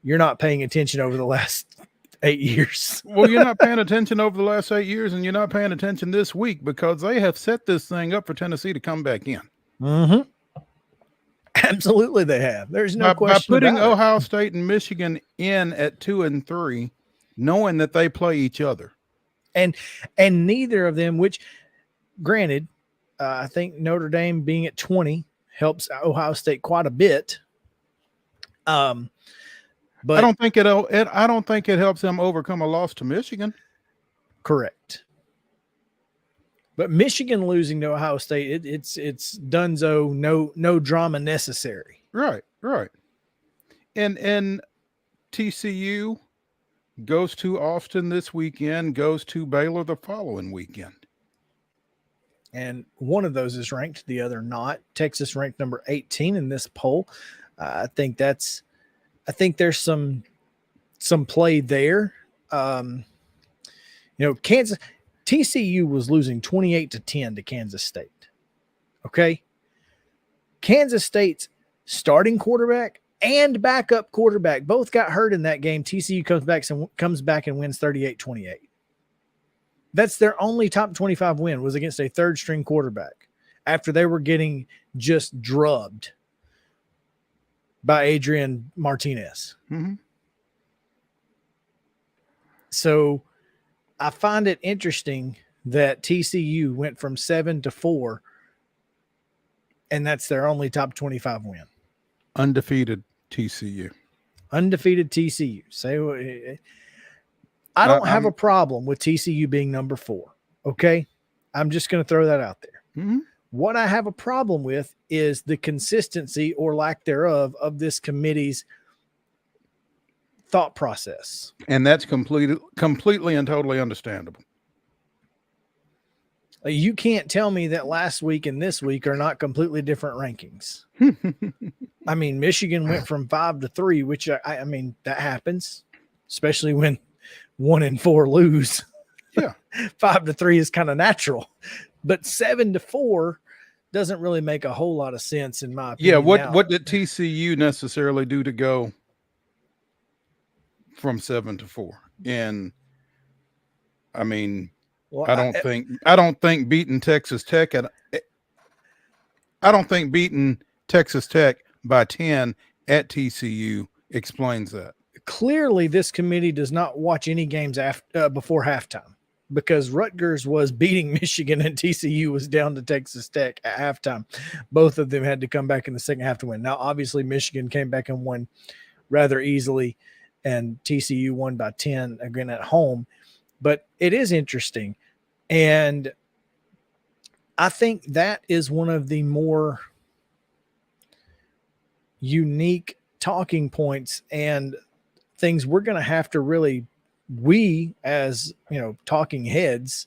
you're not paying attention over the last 8 years. Well, you're not paying attention over the last 8 years, and you're not paying attention this week because they have set this thing up for Tennessee to come back in. Mm-hmm. Absolutely, they have. There's no question by putting about Ohio State and Michigan in at 2 and 3, knowing that they play each other, and neither of them. Which, granted, I think Notre Dame being at 20 helps Ohio State quite a bit. But I don't think it helps them overcome a loss to Michigan. Correct. But Michigan losing to Ohio State, it's dunzo, no drama necessary. Right. And TCU goes to Austin this weekend, goes to Baylor the following weekend. And one of those is ranked, the other not. Texas ranked number 18 in this poll. I think there's some play there. Kansas TCU was losing 28-10 to Kansas State. Okay. Kansas State's starting quarterback and backup quarterback both got hurt in that game. TCU comes back and wins 38-28. That's their only top 25 win, was against a third string quarterback after they were getting just drubbed by Adrian Martinez. Mm-hmm. So I find it interesting that TCU went from 7 to 4, and that's their only top 25 win. Undefeated TCU. Undefeated TCU. I don't have a problem with TCU being number 4. Okay. I'm just going to throw that out there. Mm-hmm. What I have a problem with is the consistency or lack thereof of this committee's thought process. And that's completely and totally understandable. You can't tell me that last week and this week are not completely different rankings. I mean, Michigan went from 5 to 3, which I mean, that happens, especially when 1 and 4 lose. Yeah. 5 to 3 is kind of natural, but 7 to 4 doesn't really make a whole lot of sense in my opinion. Yeah. What did TCU necessarily do to go from 7 to 4? And I mean, well, I don't think beating Texas Tech by 10 at TCU explains that. Clearly, this committee does not watch any games before halftime, because Rutgers was beating Michigan and TCU was down to Texas Tech at halftime. Both of them had to come back in the second half to win. Now, obviously, Michigan came back and won rather easily, and TCU won by 10 again at home. But it is interesting. And I think that is one of the more unique talking points and things we're going to have to really, we as, talking heads,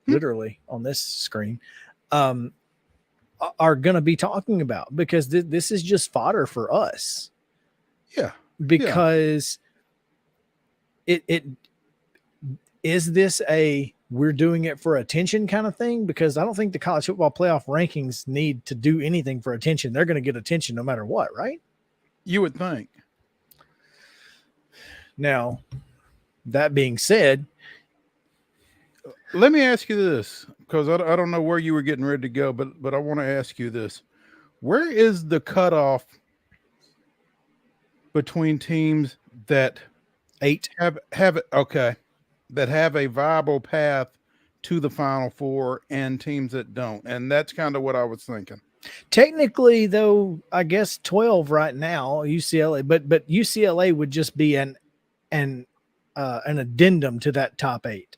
literally on this screen, are going to be talking about, because this is just fodder for us. Yeah. Because it is this we're doing it for attention kind of thing? Because I don't think the college football playoff rankings need to do anything for attention. They're going to get attention no matter what, right? You would think. Now, that being said, let me ask you this, because I don't know where you were getting ready to go, but I want to ask you this. Where is the cutoff between teams that have that have a viable path to the Final Four and teams that don't? And that's kind of what I was thinking. Technically, though, I guess 12 right now, UCLA, but UCLA would just be an addendum to that top 8,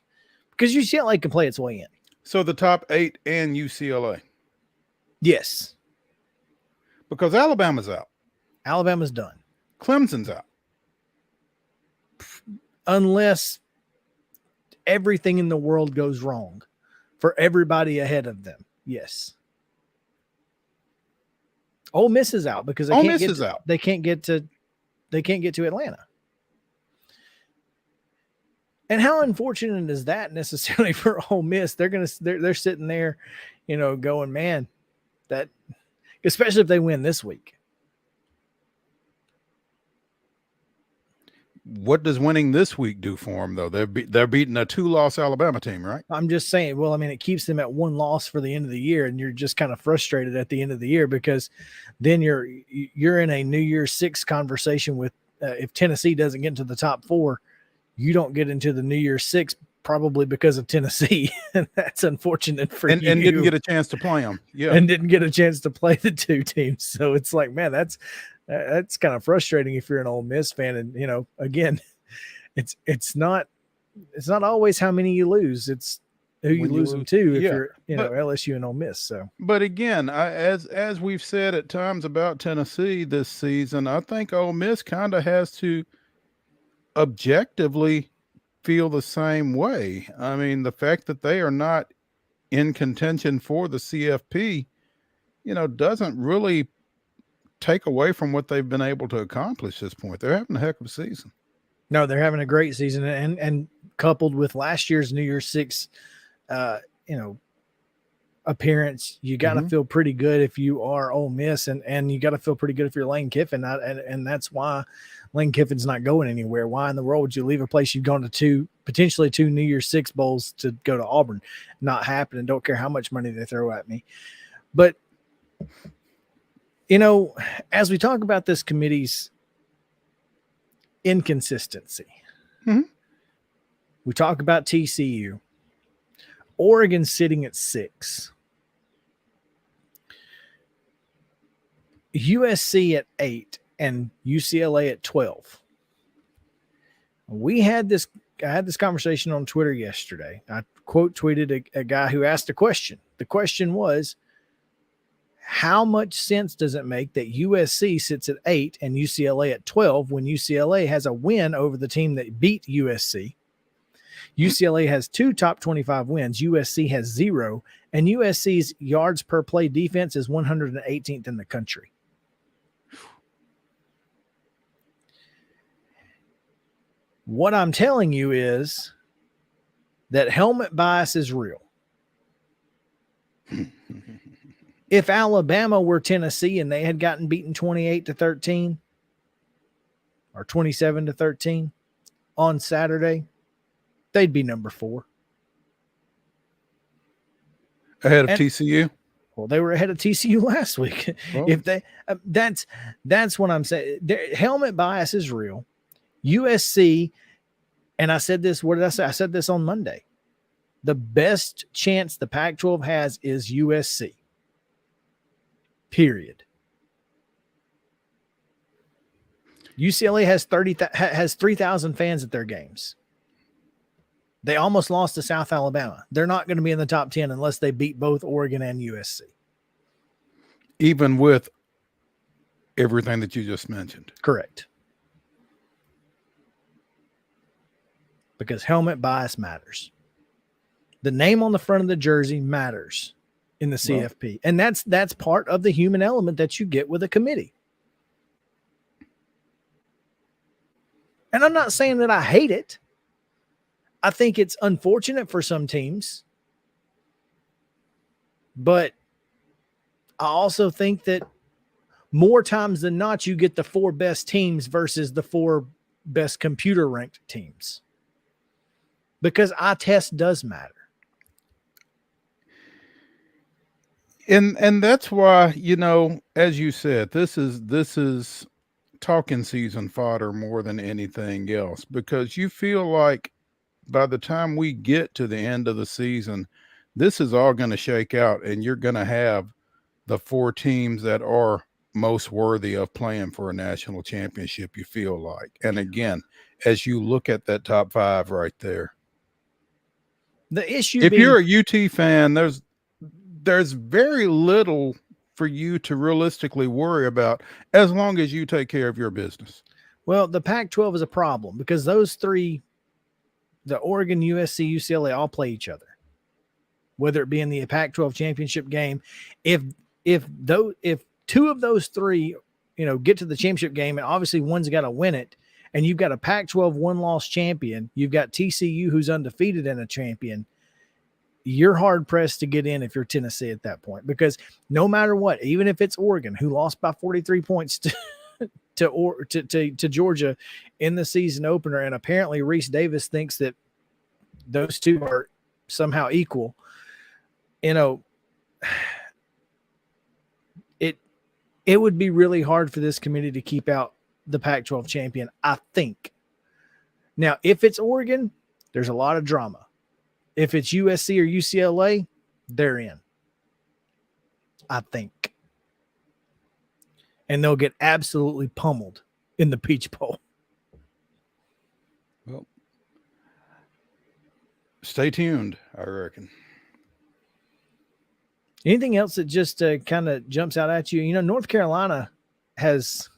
because UCLA can play its way in. So the top 8 and UCLA. Yes. Because Alabama's out. Alabama's done. Clemson's out. Unless everything in the world goes wrong for everybody ahead of them. Yes. Ole Miss is out because they can't get to Atlanta. And how unfortunate is that necessarily for Ole Miss? They're sitting there, going, man, that, especially if they win this week. What does winning this week do for them, though? They're beating a 2-loss Alabama team, right? I'm just saying, well, I mean, it keeps them at 1 loss for the end of the year, and you're just kind of frustrated at the end of the year, because then you're in a New Year's 6 conversation with if Tennessee doesn't get into the top 4, you don't get into the New Year's 6 probably because of Tennessee, and that's unfortunate for you. And didn't get a chance to play them. Yeah, and didn't get a chance to play the 2 teams. So it's like, man, that's kind of frustrating if you're an Ole Miss fan. And again, it's not always how many you lose; it's who you lose them to. If you're LSU and Ole Miss. So, but again, as we've said at times about Tennessee this season, I think Ole Miss kind of has to objectively feel the same way. I mean, the fact that they are not in contention for the CFP, doesn't really take away from what they've been able to accomplish at this point. They're having a heck of a season. No, they're having a great season, and coupled with last year's New Year's 6, appearance, you got to feel pretty good if you are Ole Miss, and you got to feel pretty good if you're Lane Kiffin. And that's why Lane Kiffin's not going anywhere. Why in the world would you leave a place you've gone to potentially 2 New Year's 6 bowls to go to Auburn? Not happening. Don't care how much money they throw at me. But, as we talk about this committee's inconsistency, we talk about TCU, Oregon sitting at 6, USC at 8, and UCLA at 12. I had this conversation on Twitter yesterday. I quote tweeted a guy who asked a question. The question was, how much sense does it make that USC sits at 8 and UCLA at 12 when UCLA has a win over the team that beat USC? UCLA has 2 top 25 wins. USC has 0, and USC's yards per play defense is 118th in the country. What I'm telling you is that helmet bias is real. If Alabama were Tennessee and they had gotten beaten 28-13 or 27-13 on Saturday, they'd be number 4. Ahead of TCU? Well, they were ahead of TCU last week. Well, if they, that's what I'm saying. Helmet bias is real. USC, and I said this, what did I say? I said this on Monday. The best chance the Pac-12 has is USC. Period. UCLA has 3,000 fans at their games. They almost lost to South Alabama. They're not going to be in the top 10 unless they beat both Oregon and USC. Even with everything that you just mentioned. Correct. Because helmet bias matters. The name on the front of the jersey matters in the CFP. And that's part of the human element that you get with a committee. And I'm not saying that I hate it. I think it's unfortunate for some teams. But I also think that more times than not, you get the 4 best teams versus the 4 best computer ranked teams. Because eye test does matter. And that's why, as you said, this is talking season fodder more than anything else, because you feel like by the time we get to the end of the season, this is all going to shake out, and you're going to have the 4 teams that are most worthy of playing for a national championship, you feel like. And again, as you look at that top 5 right there, the issue if you're a UT fan, there's very little for you to realistically worry about as long as you take care of your business. Well, the Pac-12 is a problem because those 3, the Oregon, USC, UCLA, all play each other. Whether it be in the Pac-12 championship game, if 2 of those 3, get to the championship game, and obviously one's got to win it, and you've got a Pac-12 1-loss champion, you've got TCU who's undefeated and a champion, you're hard-pressed to get in if you're Tennessee at that point. Because no matter what, even if it's Oregon, who lost by 43 points to Georgia in the season opener, and apparently Reese Davis thinks that those 2 are somehow equal, it would be really hard for this committee to keep out the Pac-12 champion, I think. Now, if it's Oregon, there's a lot of drama. If it's USC or UCLA, they're in, I think. And they'll get absolutely pummeled in the Peach Bowl. Well, stay tuned, I reckon. Anything else that just kind of jumps out at you? North Carolina has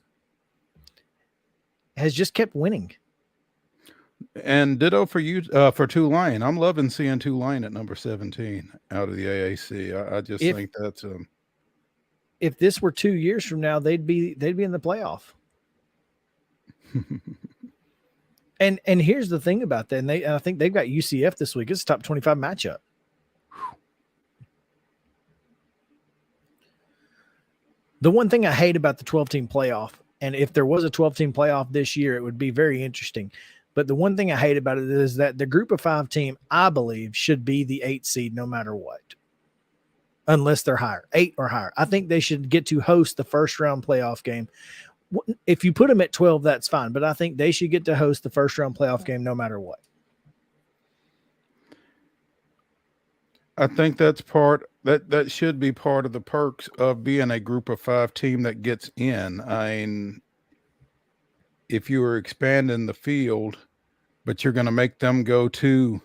just kept winning. And ditto for you, for Tulane. I'm loving seeing Tulane at number 17 out of the AAC. I just think that's if this were 2 years from now, they'd be in the playoff. and here's the thing about that. And I think they've got UCF this week. It's a top 25 matchup. The one thing I hate about the 12-team playoff, and if there was a 12-team playoff this year, it would be very interesting. But the one thing I hate about it is that the group of 5 team, I believe, should be the 8 seed no matter what, unless they're higher, 8 or higher. I think they should get to host the first-round playoff game. If you put them at 12, that's fine. But I think they should get to host the first-round playoff game no matter what. I think that's that should be part of the perks of being a group of 5 team that gets in. I mean, if you were expanding the field, but you're going to make them go to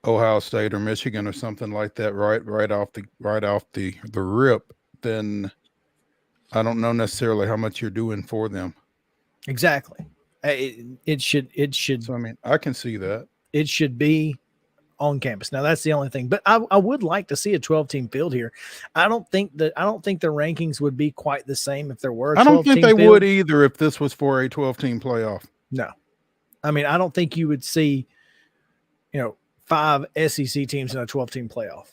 Ohio State or Michigan or something like that right off the rip, then I don't know necessarily how much you're doing for them. Exactly. It should. So I mean, I can see that it should be on campus. Now that's the only thing, but I would like to see a 12-team field here. I don't think the rankings would be quite the same if there were. I don't think they would either if this was for a 12-team playoff. No, I mean I don't think you would see, 5 SEC teams in a 12-team playoff.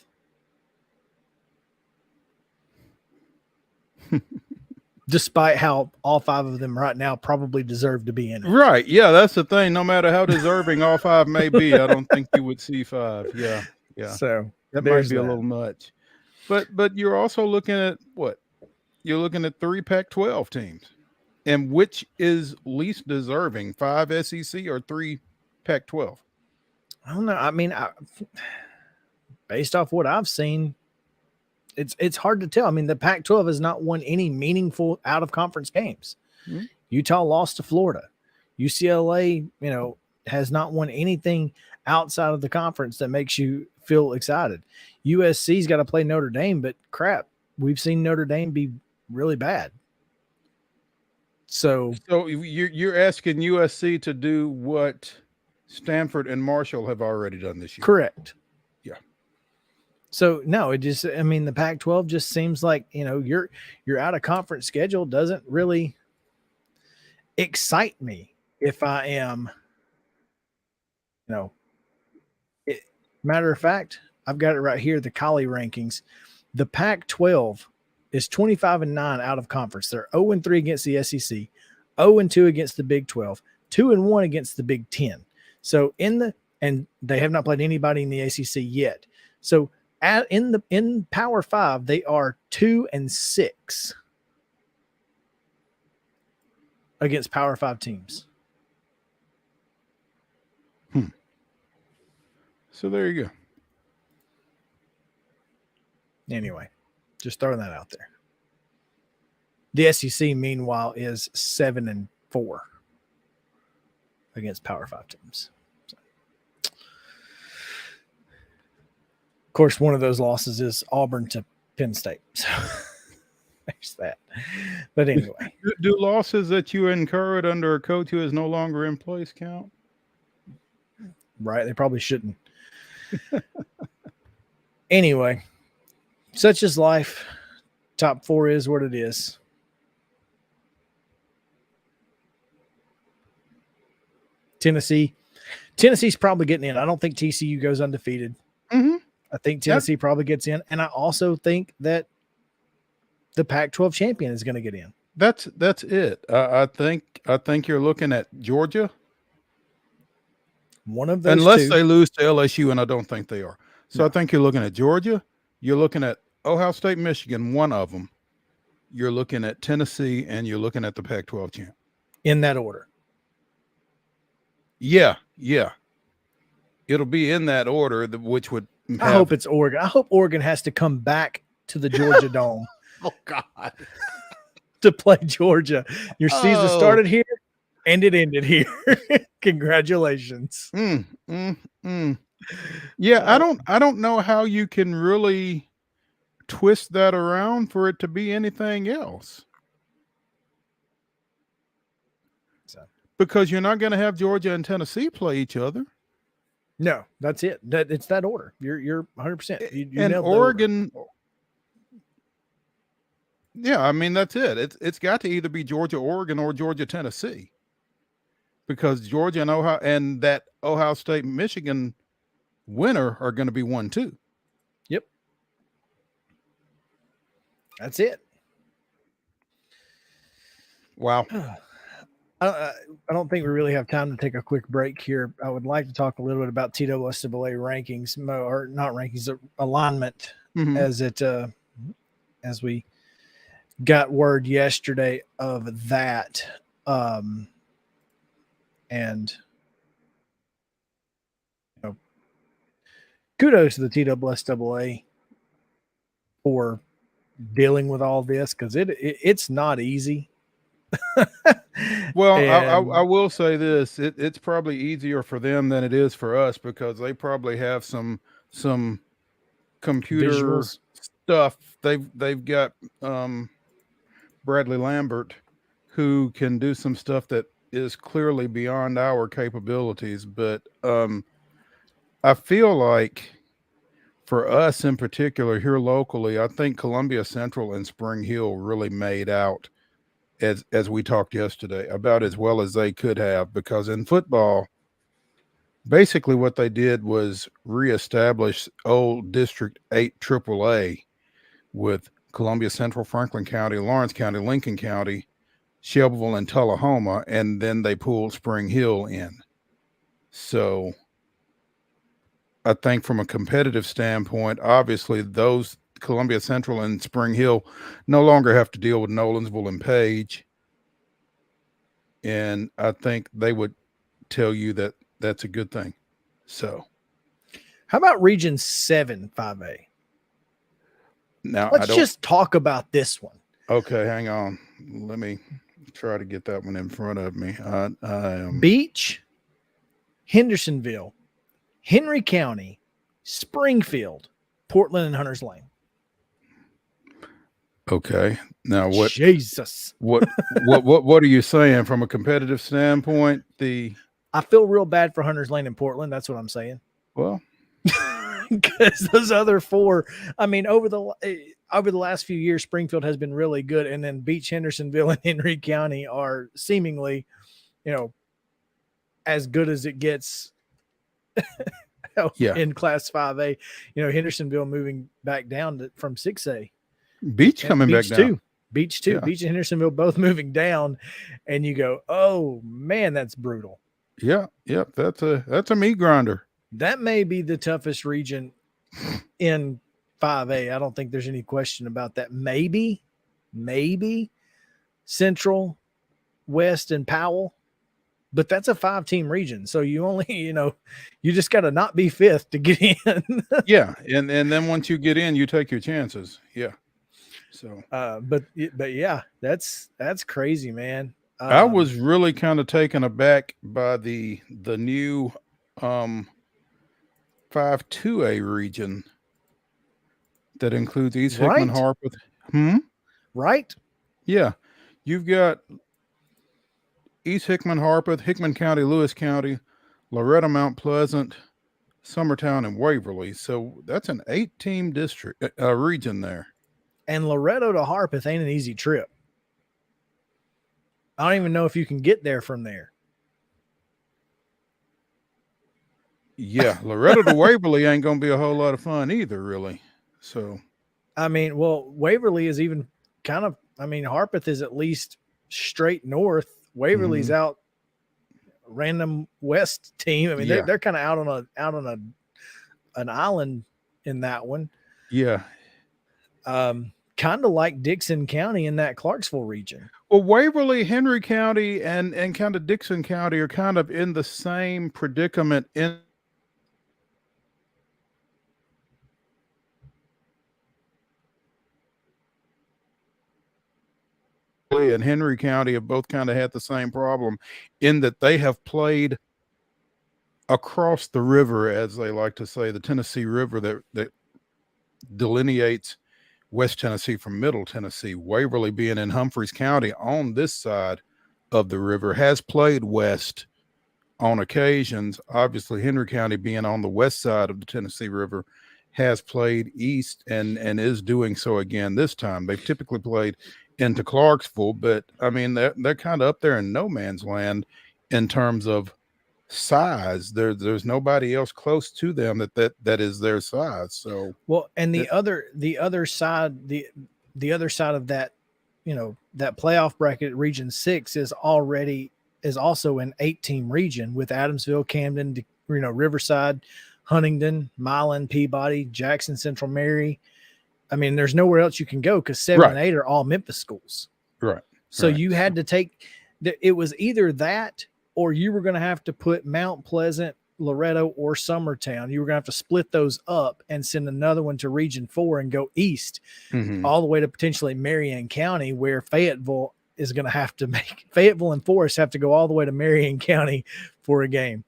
Despite how all 5 of them right now probably deserve to be in it. Right. Yeah, that's the thing. No matter how deserving all 5 may be, I don't think you would see 5. Yeah. Yeah. So that might be a little much. But you're also looking at what? You're looking at 3 Pac-12 teams. And which is least deserving, 5 SEC or 3 Pac-12? I don't know. I mean, based off what I've seen, it's hard to tell. I mean, the Pac-12 has not won any meaningful out-of-conference games. Mm-hmm. Utah lost to Florida. UCLA, has not won anything outside of the conference that makes you feel excited. USC's got to play Notre Dame, but crap, we've seen Notre Dame be really bad. So you're asking USC to do what Stanford and Marshall have already done this year. correct. Yeah. So no, it just, I mean, the Pac-12 just seems like, your out of conference schedule doesn't really excite me if I am, matter of fact, I've got it right here, the Collie rankings. The Pac-12 is 25-9 out of conference. They're 0-3 against the SEC, 0-2 against the Big 12, 2-1 against the Big 10. So and they have not played anybody in the ACC yet. So in Power 5, they are 2-6 against Power 5 teams. So there you go. Anyway, just throwing that out there. The SEC, meanwhile, is 7-4 against Power 5 teams. So. Of course, one of those losses is Auburn to Penn State. So there's that. But anyway. Do losses that you incurred under a coach who is no longer in place count? Right. They probably shouldn't. Anyway, such is life. Top 4 is what it is. Tennessee's probably getting in. I don't think TCU goes undefeated. Mm-hmm. I think Tennessee probably gets in. And I also think that the Pac-12 champion is going to get in. That's it. I think you're looking at Georgia. One of those unless they lose to LSU, and I don't think they are. So I think you're looking at Georgia. You're looking at Ohio State, Michigan, one of them. You're looking at Tennessee, and you're looking at the Pac-12 champ. In that order. Yeah. It'll be in that order, which would I hope it's Oregon. I hope Oregon has to come back to the Georgia Dome. Oh, God. To play Georgia. Your season started here, and it ended here. Congratulations. Yeah, I don't know how you can really twist that around for it to be anything else. Because you're not going to have Georgia and Tennessee play each other. No, that's it. It's that order. You're 100%. You and Oregon. Yeah, I mean, that's it. It's got to either be Georgia, Oregon, or Georgia, Tennessee. Because Georgia and Ohio and that Ohio State, Michigan winner are going to be 1-2. Yep. That's it. Wow. I don't think we really have time to take a quick break here. I would like to talk a little bit about TSSAA rankings, or not rankings, alignment, as we got word yesterday of that. And kudos to the TSSAA for dealing with all this, because it's not easy. Well, I will say this: it's probably easier for them than it is for us, because they probably have some computer visuals stuff. They've got Bradley Lambert, who can do some stuff that is clearly beyond our capabilities. But I feel like for us in particular here locally, I think Columbia Central and Spring Hill really made out, as we talked yesterday, about as well as they could have, because in football, basically what they did was reestablish old District 8 AAA with Columbia Central, Franklin County, Lawrence County, Lincoln County, Shelbyville, and Tullahoma, and then they pulled Spring Hill in. So I think from a competitive standpoint, obviously those Columbia Central and Spring Hill no longer have to deal with Nolensville and Page. And I think they would tell you that that's a good thing. So how about Region 7 5A? Now let's just talk about this one. Okay, hang on. Let me try to get that one in front of me. Beach, Hendersonville, Henry County, Springfield, Portland, and Hunters Lane. Okay. Now what? Jesus. What are you saying from a competitive standpoint? I feel real bad for Hunters Lane in Portland. That's what I'm saying. Well, because those other four, I mean, over the last few years, Springfield has been really good, and then Beach, Hendersonville, and Henry County are seemingly, as good as it gets. In Class 5A, Hendersonville moving back down from 6A. Beach coming back down. Beach too. Yeah. Beach and Hendersonville both moving down, and you go, oh man, that's brutal. Yeah, yep. That's a meat grinder. That may be the toughest region in 5A. I don't think there's any question about that. Maybe Central, West, and Powell, but that's a 5-team region. So you only, you just got to not be 5th to get in. Yeah, and then once you get in, you take your chances. Yeah. So, but yeah, that's crazy, man. I was really kind of taken aback by the new 5-2A region that includes East Hickman, Harpeth. Right? Yeah. You've got East Hickman, Harpeth, Hickman County, Lewis County, Loretto, Mount Pleasant, Summertown, and Waverly. So that's an 8-team district region there. And Loretto to Harpeth ain't an easy trip. I don't even know if you can get there from there. Yeah, Loretto to Waverly ain't going to be a whole lot of fun either, really. So, I mean, well, Waverly is even kind of, Harpeth is at least straight north. Waverly's out random west team. They're kind of out on an island in that one. Yeah. Kind of like Dixon County in that Clarksville region. Well, Waverly, Henry County, and kind of Dixon County are kind of in the same predicament in and Henry County have both kind of had the same problem in that they have played across the river, as they like to say, the Tennessee River that delineates West Tennessee from Middle Tennessee. Waverly, being in Humphreys County on this side of the river, has played west on occasions. Obviously, Henry County, being on the west side of the Tennessee River, has played east and is doing so again this time. They've typically played into Clarksville, but they're kind of up there in no man's land in terms of size. There's nobody else close to them that is their size. So well, and the other side of that, that playoff bracket, Region 6 is also an 8-team region with Adamsville, Camden, Riverside, Huntingdon, Milan, Peabody, Jackson, Central Mary. There's nowhere else you can go because 7 and 8 are all Memphis schools. Right. So you had to take it was either that or you were going to have to put Mount Pleasant, Loretto, or Summertown. You were going to have to split those up and send another one to Region 4 and go east all the way to potentially Marion County, where Fayetteville is going to have to Fayetteville and Forest have to go all the way to Marion County for a game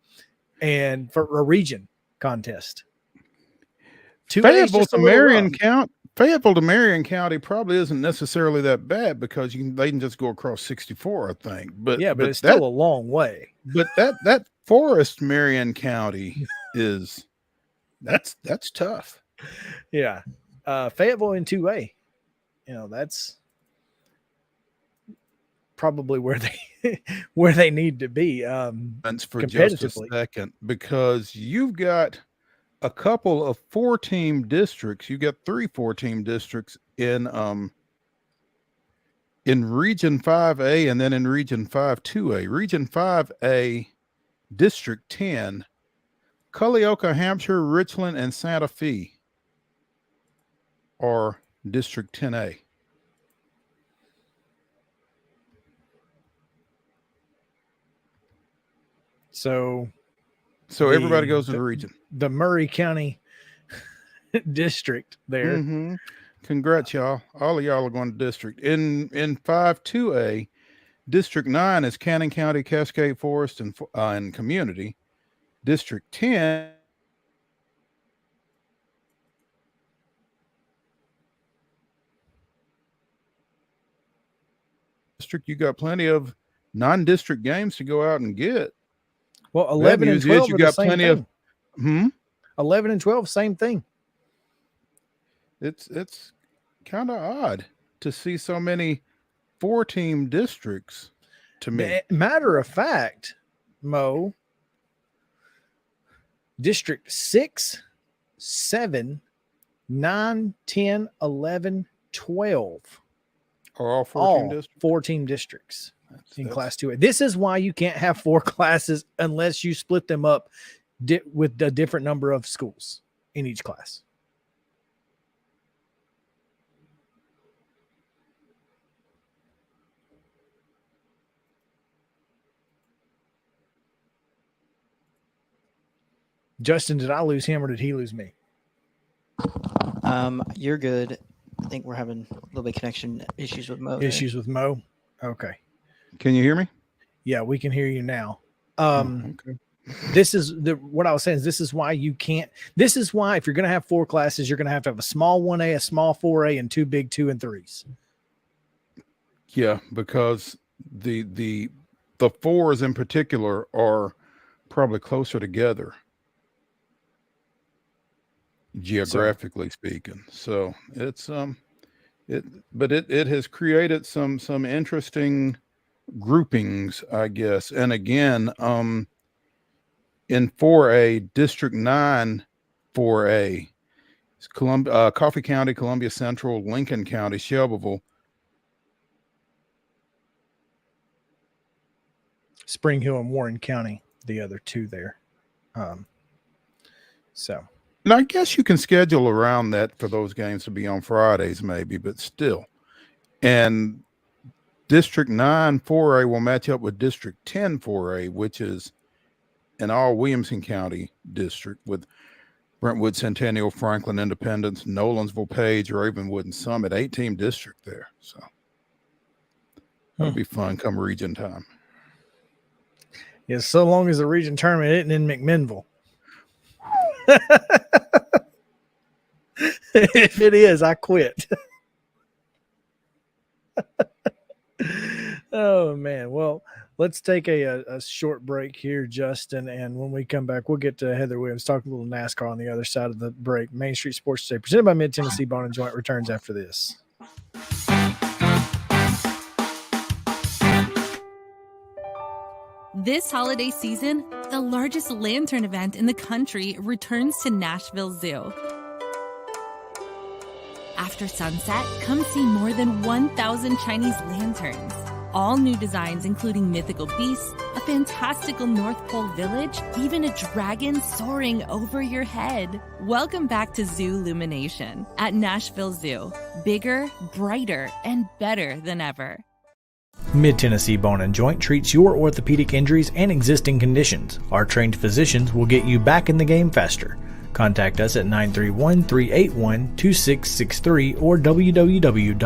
and for a region contest. Fayetteville to Marion County probably isn't necessarily that bad because they can just go across 64, I think. But it's still a long way. But that Forest Marion County is that's tough. Yeah. Fayetteville in 2A. That's probably where they need to be. For just a second, because you've got a couple of 4-team districts. You got 3 4-team districts in Region 5A and then in Region 5-2A. Region 5A, District 10, Culleoka, Hampshire, Richland, and Santa Fe are District 10A. So everybody goes to the region. The Murray County district there. Congrats, y'all. All of y'all are going to district. In 5-2A, District 9 is Cannon County, Cascade Forest, and Community. District 10 district, you got plenty of non-district games to go out and get. Well, 11 and 12 you are got the same plenty thing. of 11 and 12, same thing. It's kind of odd to see so many 4-team districts to me. Matter of fact, Mo, District 6, 7, 9, 10, 11, 12 Are all 4-team districts? 4-team districts in Class 2A. This is why you can't have 4 classes unless you split them up with a different number of schools in each class. Justin, did I lose him or did he lose me? You're good. I think we're having a little bit of connection issues with Mo. Issues with Mo? Okay. Can you hear me? Yeah, we can hear you now. Okay. This is what I was saying is this is why you can't. This is why if you're going to have 4 classes, you're going to have a small 1A, a small 4A, and 2 big 2 and 3s. Yeah, because the 4s in particular are probably closer together, geographically speaking. So it's it has created some interesting groupings, I guess. And again, in 4A, District 9 4A, it's Coffee County, Columbia Central, Lincoln County, Shelbyville, Spring Hill and Warren County, the other 2 there. So. And I guess you can schedule around that for those games to be on Fridays, maybe, but still. And District 9 4A will match up with District 10 4A, which is an all Williamson County district with Brentwood, Centennial, Franklin, Independence, Nolensville, Page, Ravenwood, and Summit. 8-team district there. So that'll be fun come region time. Yeah, so long as the region tournament isn't in McMinnville. If it is, I quit. Oh, man. Well, let's take a short break here, Justin. And when we come back, we'll get to Heather Williams, talk a little NASCAR on the other side of the break. Main Street Sports Today, presented by Mid-Tennessee Bone and Joint, returns after this. This holiday season, the largest lantern event in the country returns to Nashville Zoo. After sunset, come see more than 1,000 Chinese lanterns. All new designs including mythical beasts, a fantastical North Pole village, even a dragon soaring over your head. Welcome back to Zoo Illumination at Nashville Zoo. Bigger, brighter, and better than ever. Mid-Tennessee Bone and Joint treats your orthopedic injuries and existing conditions. Our trained physicians will get you back in the game faster. Contact us at 931-381-2663 or www.mtbj.net.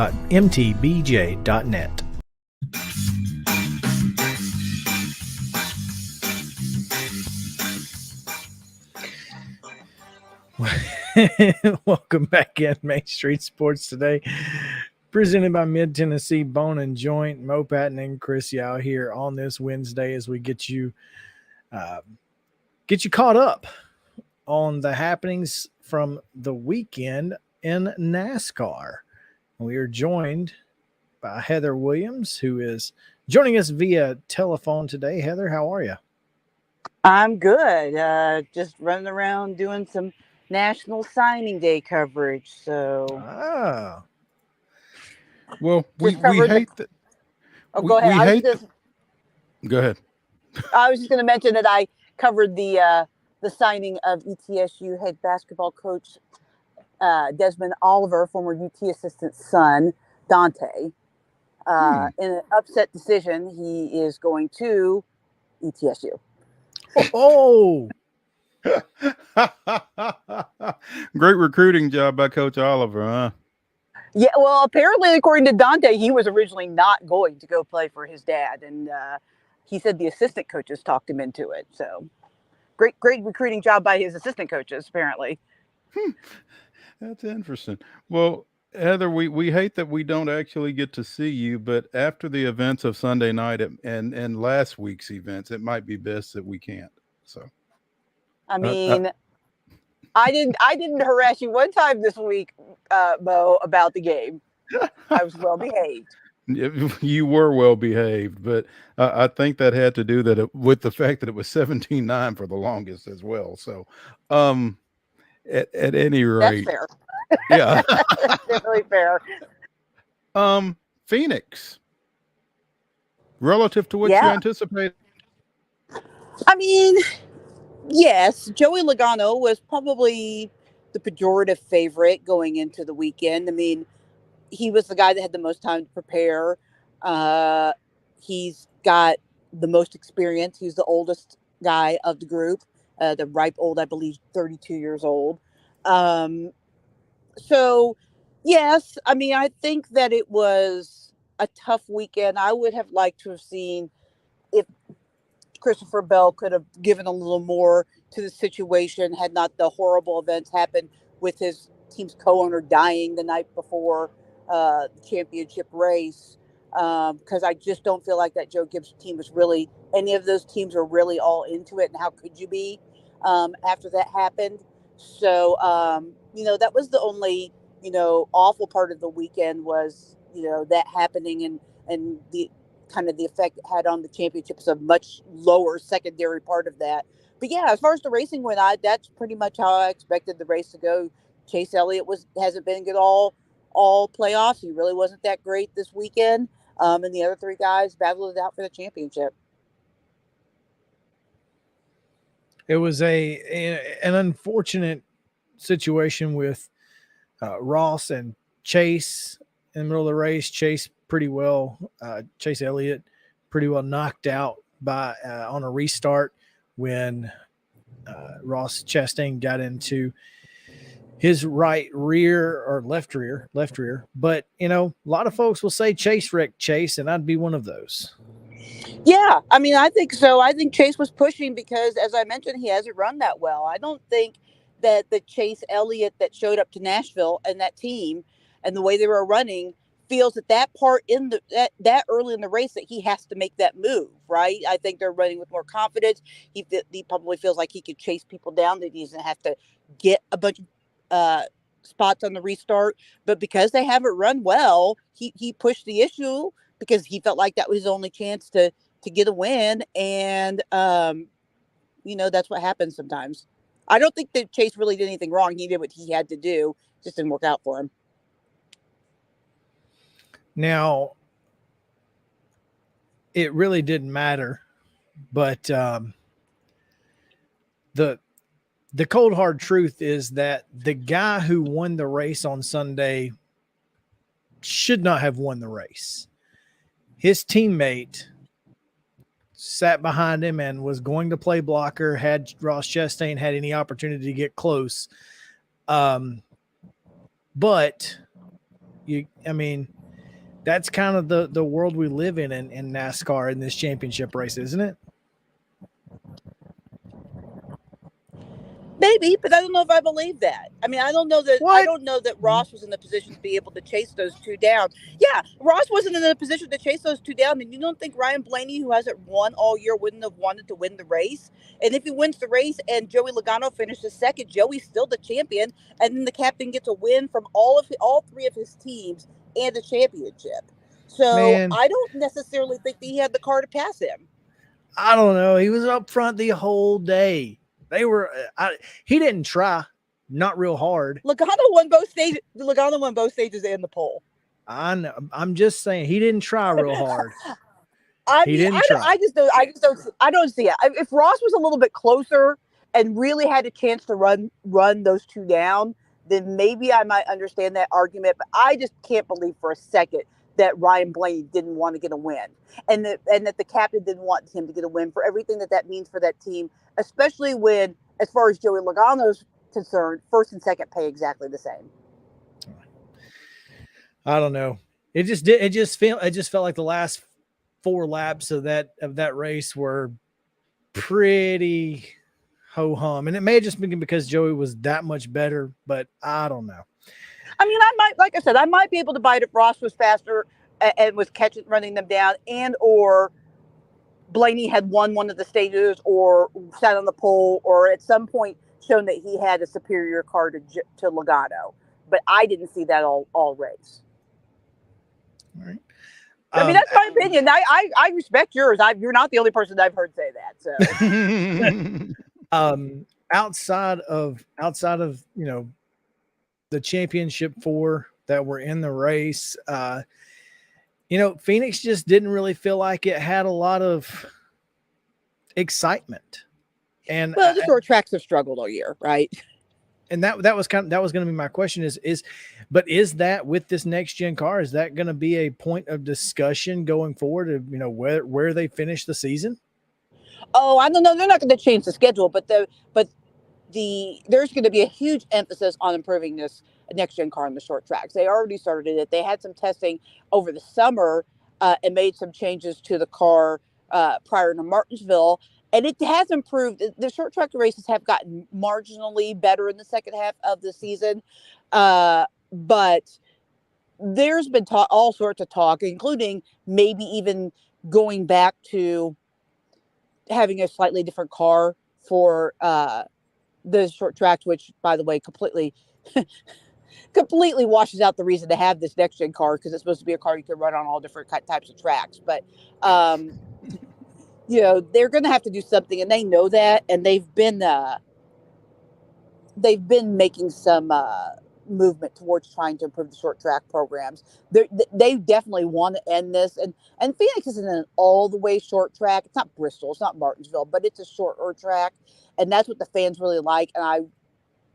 Welcome back in Main Street Sports Today, presented by Mid-Tennessee Bone and Joint. Mo Patton and Chris Yao here on this Wednesday as we get you caught up on the happenings from the weekend in NASCAR. We are joined by Heather Williams, who is joining us via telephone today. Heather, how are you? I'm good. Just running around doing some National Signing Day coverage. So, well, we hate that. Oh, go ahead. Go ahead. I was just going to mention that I covered the signing of ETSU head basketball coach Desmond Oliver, former UT assistant's son, Dante. In an upset decision, he is going to ETSU. Oh! Great recruiting job by Coach Oliver, huh? Yeah, well, apparently, according to Dante, he was originally not going to go play for his dad, and he said the assistant coaches talked him into it. So, great recruiting job by his assistant coaches, apparently. That's interesting. Well, Heather, we hate that we don't actually get to see you, but after the events of Sunday night and last week's events, it might be best that we can't. So, I mean, I didn't harass you one time this week, Mo, about the game. I was well behaved. you were well behaved, but I think that had to do with the fact that it was 17-9 for the longest as well. So, at any rate, that's fair. Yeah, That's definitely fair. Phoenix, relative to what you anticipated. I mean, yes, Joey Logano was probably the pejorative favorite going into the weekend. I mean, he was the guy that had the most time to prepare. He's got the most experience. He's the oldest guy of the group, the ripe old, I believe, 32 years old. So, yes, I mean, I think that it was a tough weekend. I would have liked to have seen if Christopher Bell could have given a little more to the situation had not the horrible events happened with his team's co-owner dying the night before the championship race. Because I just don't feel like that Joe Gibbs team was really, any of those teams were really all into it. And how could you be after that happened? So, that was the only, awful part of the weekend was, that happening and the kind of the effect it had on the championships, a much lower secondary part of that. But yeah, as far as the racing went, that's pretty much how I expected the race to go. Chase Elliott hasn't been good all playoffs. He really wasn't that great this weekend. And the other three guys battled it out for the championship. It was an unfortunate situation with Ross and Chase in the middle of the race. Chase Elliott pretty well knocked out by on a restart when Ross Chastain got into his right rear or left rear. But, a lot of folks will say Chase wrecked Chase, and I'd be one of those. Yeah, I mean, I think so. I think Chase was pushing because, as I mentioned, he hasn't run that well. I don't think that the Chase Elliott that showed up to Nashville and that team and the way they were running feels that part in that early in the race that he has to make that move, right? I think they're running with more confidence. He probably feels like he could chase people down, that he doesn't have to get a bunch of spots on the restart. But because they haven't run well, he pushed the issue because he felt like that was his only chance to get a win. And, that's what happens sometimes. I don't think that Chase really did anything wrong. He did what he had to do. Just didn't work out for him. Now, it really didn't matter, but the cold hard truth is that the guy who won the race on Sunday should not have won the race. His teammate sat behind him and was going to play blocker had Ross Chastain had any opportunity to get close. But that's kind of the world we live in NASCAR in this championship race, isn't it? Maybe, but I don't know if I believe that. I mean, I don't know that Ross was in the position to be able to chase those two down. Yeah, Ross wasn't in a position to chase those two down. And you don't think Ryan Blaney, who hasn't won all year, wouldn't have wanted to win the race? And if he wins the race and Joey Logano finishes second, Joey's still the champion. And then the captain gets a win from all three of his teams and a championship. So I don't necessarily think that he had the car to pass him. I don't know. He was up front the whole day. He didn't try, not real hard. Logano won both stages and the pole. I know. I'm just saying he didn't try real hard. I don't see it. If Ross was a little bit closer and really had a chance to run those two down, then maybe I might understand that argument. But I just can't believe for a second that Ryan Blaney didn't want to get a win, and that the captain didn't want him to get a win for everything that means for that team, especially when, as far as Joey Logano's concerned, first and second pay exactly the same. I don't know. It just felt like the last 4 laps of that race were pretty ho hum, and it may have just been because Joey was that much better, but I don't know. I mean, I might, like I said, I might be able to bite if Ross was faster and was running them down, and or Blaney had won one of the stages or sat on the pole or at some point shown that he had a superior car to Logano. But I didn't see that all race. All right. I mean, that's my opinion. I respect yours. You're not the only person I've heard say that. So, outside of the championship 4 that were in the race, Phoenix just didn't really feel like it had a lot of excitement. And well, the short tracks have struggled all year, right? And that was going to be my question is that with this next gen car, is that going to be a point of discussion going forward of, where they finish the season? Oh, I don't know. They're not going to change the schedule, but there's going to be a huge emphasis on improving this next gen car on the short tracks. They already started it. They had some testing over the summer and made some changes to the car prior to Martinsville. And it has improved. The short track races have gotten marginally better in the second half of the season. But there's been all sorts of talk, including maybe even going back to having a slightly different car for the short tracks, which, by the way, completely washes out the reason to have this next gen car, because it's supposed to be a car you can run on all different types of tracks. But they're going to have to do something, and they know that, and they've been making some movement towards trying to improve the short track programs. They definitely want to end this, and Phoenix isn't an all the way short track. It's not Bristol, it's not Martinsville, but it's a shorter track, and that's what the fans really like. And I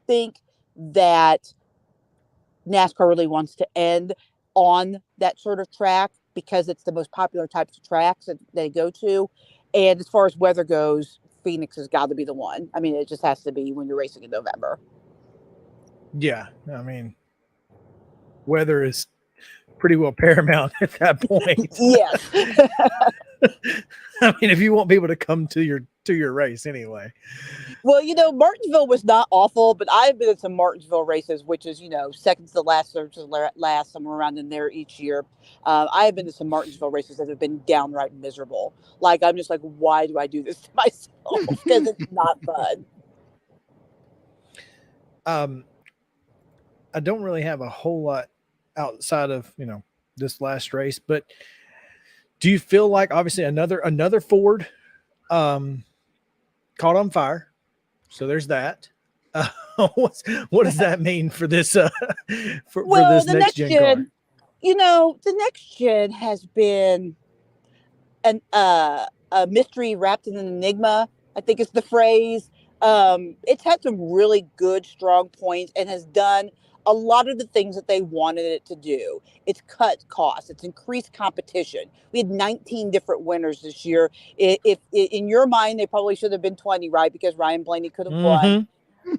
think that NASCAR really wants to end on that sort of track because it's the most popular types of tracks that they go to. And as far as weather goes, Phoenix has got to be the one. I mean, it just has to be when you're racing in November. Yeah. I mean, weather is pretty well paramount at that point. Yes. I mean, if you want people to come to your race anyway. Well, Martinsville was not awful, but I've been in some Martinsville races, which is, second to the last, third to the last, somewhere around in there each year. I have been to some Martinsville races that have been downright miserable. Like, I'm just like, why do I do this to myself? Because it's not fun. I don't really have a whole lot outside of, this last race, but do you feel like obviously another Ford caught on fire? So there's that. What does that mean for this for this next gen car? The next gen has been a mystery wrapped in an enigma, I think is the phrase. It's had some really good, strong points and has done a lot of the things that they wanted it to do. It's cut costs. It's increased competition. We had 19 different winners this year. If in your mind, they probably should have been 20, right? Because Ryan Blaney could have won.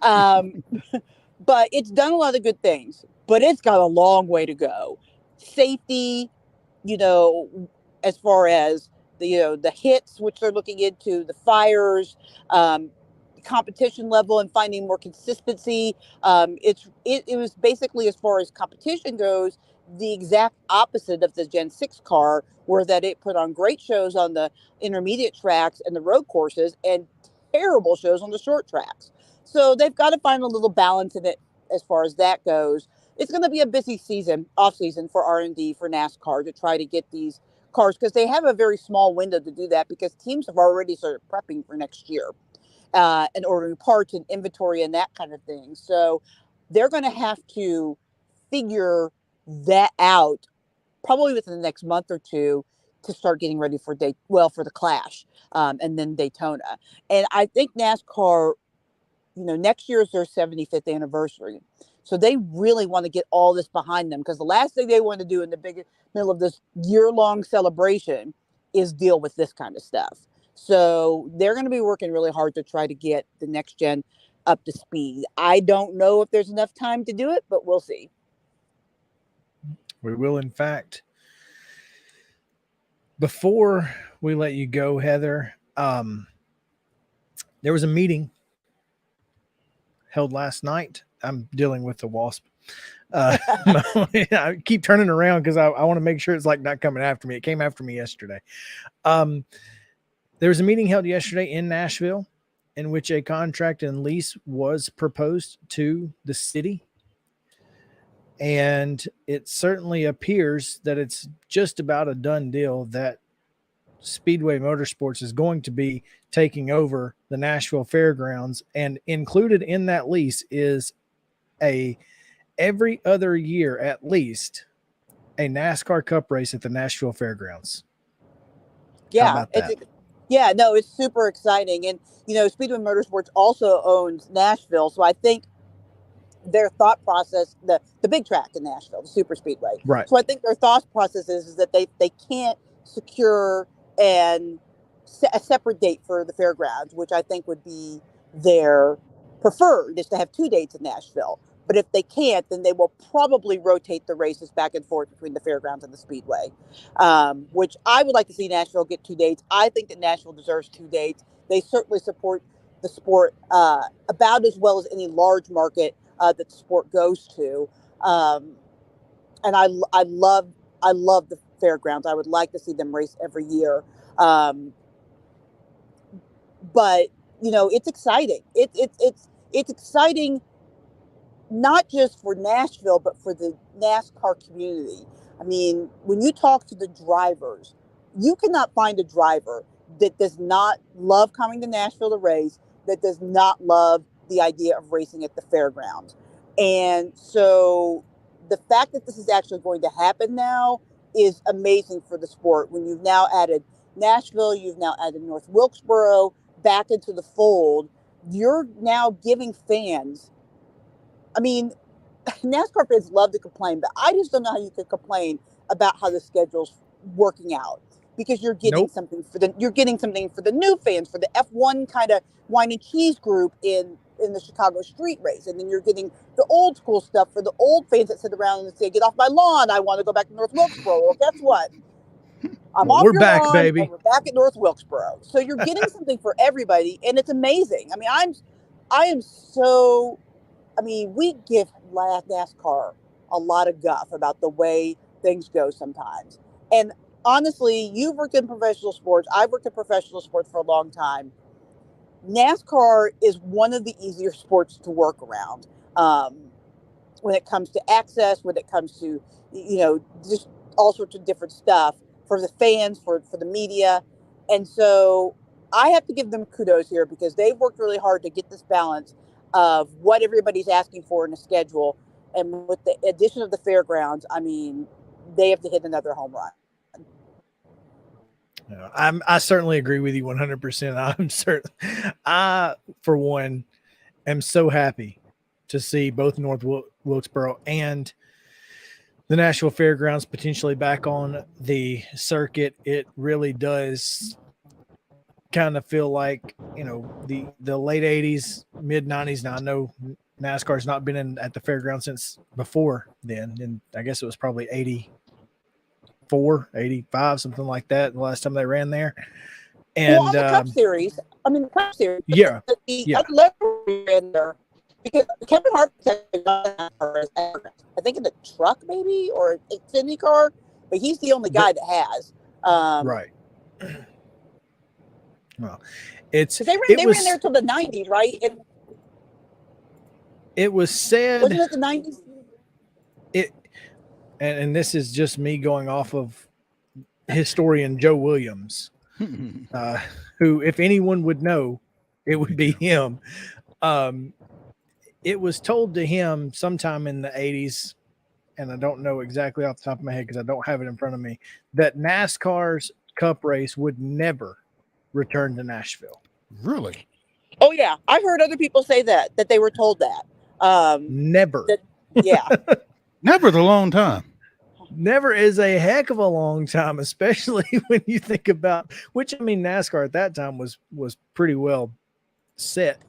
But it's done a lot of good things, but it's got a long way to go. Safety, as far as the hits, which they're looking into, the fires, competition level and finding more consistency. It was basically, as far as competition goes, the exact opposite of the Gen 6 car, where that it put on great shows on the intermediate tracks and the road courses and terrible shows on the short tracks. So they've got to find a little balance in it as far as that goes. It's going to be a busy off season for R&D for NASCAR to try to get these cars, because they have a very small window to do that, because teams have already started prepping for next year. And ordering parts and inventory and that kind of thing. So they're going to have to figure that out probably within the next month or two to start getting ready for the Clash and then Daytona. And I think NASCAR, next year is their 75th anniversary. So they really want to get all this behind them, because the last thing they want to do in the middle of this year-long celebration is deal with this kind of stuff. So they're going to be working really hard to try to get the next gen up to speed. I don't know if there's enough time to do it, but we'll see. We will, in fact. Before we let you go, Heather, there was a meeting held last night. I'm dealing with the WASP I keep turning around because I want to make sure it's like not coming after me. It came after me yesterday. There was a meeting held yesterday in Nashville in which a contract and lease was proposed to the city. And it certainly appears that it's just about a done deal that Speedway Motorsports is going to be taking over the Nashville Fairgrounds. And included in that lease is every other year, at least, a NASCAR Cup race at the Nashville Fairgrounds. Yeah, it's super exciting. And, Speedway Motorsports also owns Nashville. So I think their thought process, the big track in Nashville, the super speedway. Right. So I think their thought process is that they can't secure a separate date for the fairgrounds, which I think would be their preferred, is to have 2 dates in Nashville. But if they can't, then they will probably rotate the races back and forth between the fairgrounds and the speedway, which I would like to see Nashville get 2 dates. I think that Nashville deserves 2 dates. They certainly support the sport about as well as any large market that the sport goes to. And I love the fairgrounds. I would like to see them race every year. But it's exciting. It's exciting, not just for Nashville, but for the NASCAR community. I mean, when you talk to the drivers, you cannot find a driver that does not love coming to Nashville to race, that does not love the idea of racing at the fairgrounds. And so the fact that this is actually going to happen now is amazing for the sport. When you've now added Nashville, you've now added North Wilkesboro back into the fold, you're now giving fans, I mean, NASCAR fans love to complain, but I just don't know how you could complain about how the schedule's working out, because you're getting something for the new fans, for the F1 kind of wine and cheese group in the Chicago street race. And then you're getting the old school stuff for the old fans that sit around and say, get off my lawn, I want to go back to North Wilkesboro. Well, guess what? We're back, baby. We're back at North Wilkesboro. So you're getting something for everybody, and it's amazing. I mean, we give NASCAR a lot of guff about the way things go sometimes. And honestly, you've worked in professional sports. I've worked in professional sports for a long time. NASCAR is one of the easier sports to work around when it comes to access, when it comes to, just all sorts of different stuff for the fans, for the media. And so I have to give them kudos here, because they've worked really hard to get this balance of what everybody's asking for in a schedule. And with the addition of the fairgrounds, I mean, they have to hit another home run. I certainly agree with you 100%. I, for one, am so happy to see both North Wilkesboro and the Nashville Fairgrounds potentially back on the circuit. It really does kind of feel like, the late 80s, mid 90s. Now, I know NASCAR's not been at the fairground since before then, and I guess it was probably 84, 85, something like that, the last time they ran there. And the Cup Series. The Cup Series. Yeah. I'd love to ran there, because Kevin Hart, I think in a truck maybe, or a Xfinity car, but he's the only guy that has. Right. Well, they ran there till the 90s, right? It was said, wasn't it the 90s? And this is just me going off of historian Joe Williams, who, if anyone would know, it would be him. It was told to him sometime in the 80s, and I don't know exactly off the top of my head because I don't have it in front of me, that NASCAR's Cup race would never return to Nashville. Really? Oh, yeah. I've heard other people say that they were told that. Never. Yeah. Never's a long time. Never is a heck of a long time, especially when you think about, which, NASCAR at that time was pretty well set,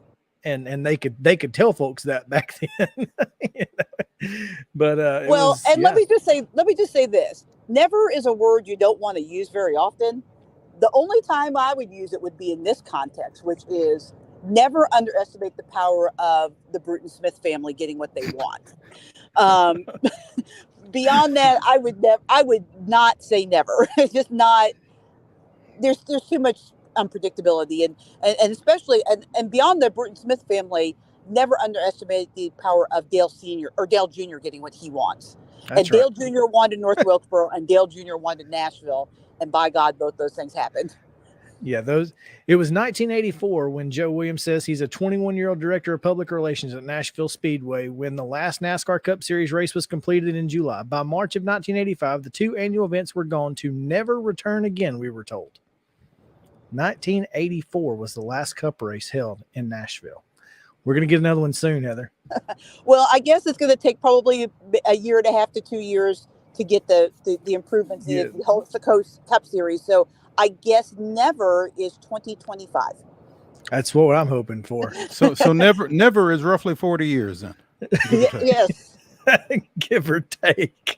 and they could tell folks that back then. But let me just say this: never is a word you don't want to use very often. The only time I would use it would be in this context, which is never underestimate the power of the Bruton Smith family getting what they want. Beyond that, I would not say never. It's just not. There's too much unpredictability, and especially and beyond the Burton Smith family, never underestimate the power of Dale Sr. or Dale Jr. getting what he wants. That's Dale right. Jr. wanted North Wilkesboro, and Dale Jr. wanted Nashville, and by God, both those things happened. Yeah, it was 1984 when Joe Williams says he's a 21-year-old director of public relations at Nashville Speedway when the last NASCAR Cup Series race was completed in July. By March of 1985, the two annual events were gone to never return again, we were told. 1984 was the last Cup race held in Nashville. We're going to get another one soon, Heather. Well, I guess it's going to take probably a year and a half to 2 years to get the improvements in the Host Coast Cup Series. So I guess never is 2025. That's what I'm hoping for. So never is roughly 40 years then. Yes. Give or take.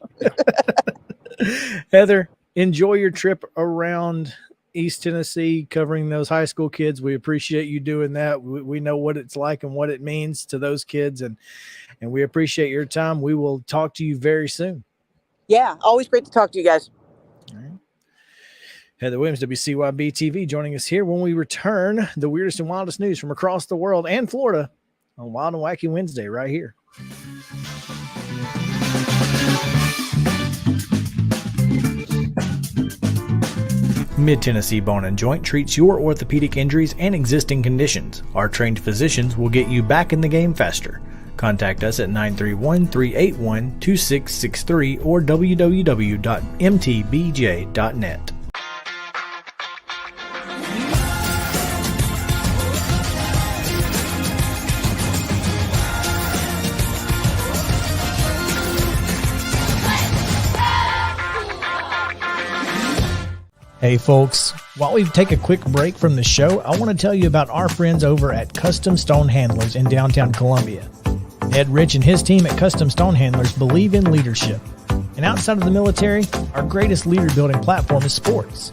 Heather, enjoy your trip around East Tennessee covering those high school kids. We appreciate you doing that. We know what it's like and what it means to those kids, and we appreciate your time. We will talk to you very soon. Yeah, always great to talk to you guys. All right. Heather Williams, WCYB-TV, joining us here when we return the weirdest and wildest news from across the world and Florida on Wild and Wacky Wednesday right here. Mid-Tennessee Bone and Joint treats your orthopedic injuries and existing conditions. Our trained physicians will get you back in the game faster. Contact us at 931-381-2663 or www.mtbj.net. Hey folks, while we take a quick break from the show, I want to tell you about our friends over at Custom Stone Handlers in downtown Columbia. Ed Rich and his team at Custom Stone Handlers believe in leadership. And outside of the military, our greatest leader building platform is sports.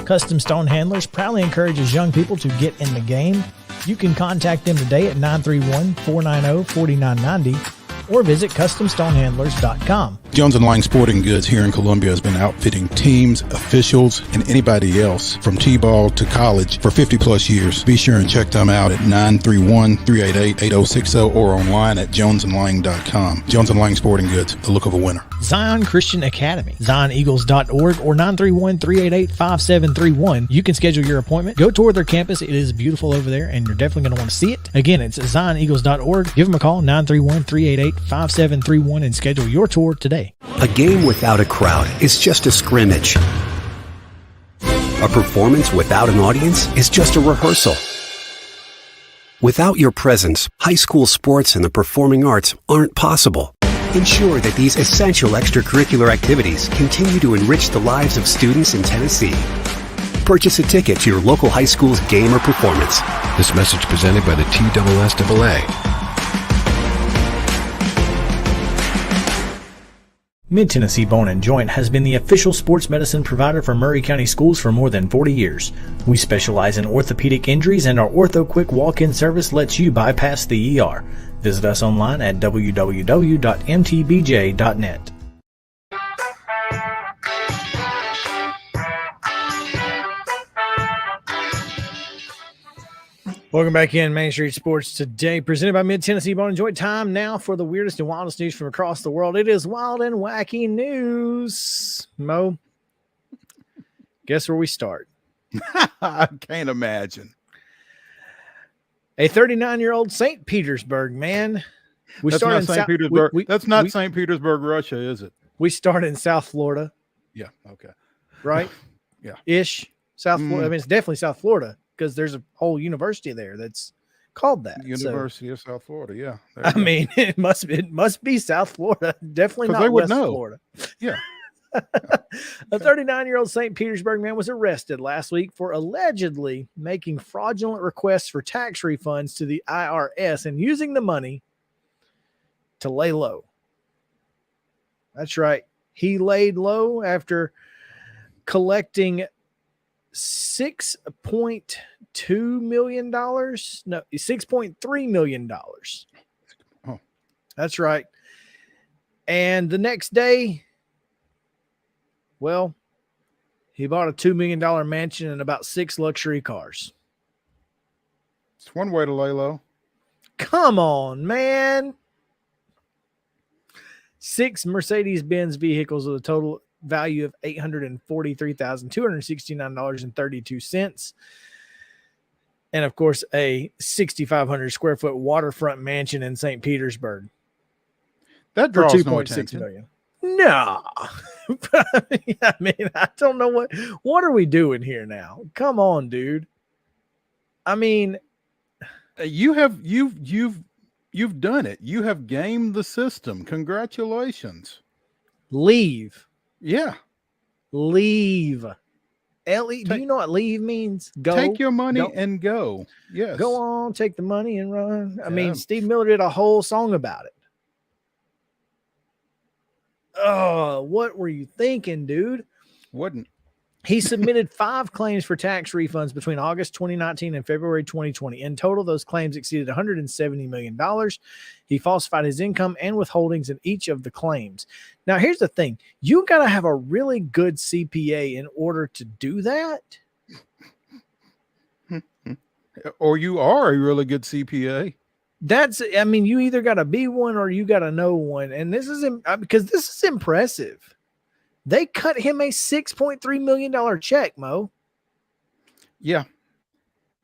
Custom Stone Handlers proudly encourages young people to get in the game. You can contact them today at 931-490-4990 or visit CustomStonehandlers.com. Jones & Lang Sporting Goods here in Columbia has been outfitting teams, officials, and anybody else from T-ball to college for 50-plus years. Be sure and check them out at 931-388-8060 or online at jonesandlang.com. Jones & Lang Sporting Goods, the look of a winner. Zion Christian Academy, ZionEagles.org or 931-388-5731. You can schedule your appointment. Go tour their campus. It is beautiful over there, and you're definitely going to want to see it. Again, it's ZionEagles.org. Give them a call, 931-388-5731, and schedule your tour today. A game without a crowd is just a scrimmage. A performance without an audience is just a rehearsal. Without your presence, high school sports and the performing arts aren't possible. Ensure that these essential extracurricular activities continue to enrich the lives of students in Tennessee. Purchase a ticket to your local high school's game or performance. This message presented by the TSSAA. Mid-Tennessee Bone and Joint has been the official sports medicine provider for Maury County schools for more than 40 years. We specialize in orthopedic injuries, and our Ortho Quick walk-in service lets you bypass the ER. Visit us online at www.mtbj.net. Welcome back in Main Street Sports Today, presented by Mid-Tennessee Bone and Joint. Time now for the weirdest and wildest news from across the world. It is wild and wacky news. Mo, guess where we start? I can't imagine. A 39-year-old St. Petersburg man. That's not St. Petersburg. That's not St. Petersburg, Russia, is it? We started in South Florida. Yeah. Okay. Right? Yeah. Ish. South Florida. I mean, it's definitely South Florida, because there's a whole university there that's called that. University of South Florida, yeah. I mean, it must be South Florida. Definitely not they would West know. Florida. Yeah. A 39-year-old St. Petersburg man was arrested last week for allegedly making fraudulent requests for tax refunds to the IRS and using the money to lay low. That's right. He laid low after collecting $6.2 million. No, $6.3 million. Oh, that's right. And the next day, well, he bought a $2 million mansion and about 6 luxury cars. It's one way to lay low. Come on, man. 6 Mercedes-Benz vehicles with a total value of $843,269.32. And, of course, a 6,500 square foot waterfront mansion in St. Petersburg. That for draws no $2.6 attention. million. No. I mean, I don't know what are we doing here now? Come on, dude. I mean, you've done it. You have gamed the system. Congratulations. Leave. Yeah. Leave. Ellie, do you know what leave means? Go. Take your money and go. Yes. Go on, take the money and run. I mean, Steve Miller did a whole song about it. Oh, what were you thinking, dude? Wouldn't. He submitted 5 claims for tax refunds between August 2019 and February 2020. In total, those claims exceeded $170 million. He falsified his income and withholdings in each of the claims. Now, here's the thing. You got to have a really good CPA in order to do that. Or you are a really good CPA. I mean, you either got to be one or you got to know one. And this is because this is impressive. They cut him a $6.3 million check, Mo. Yeah.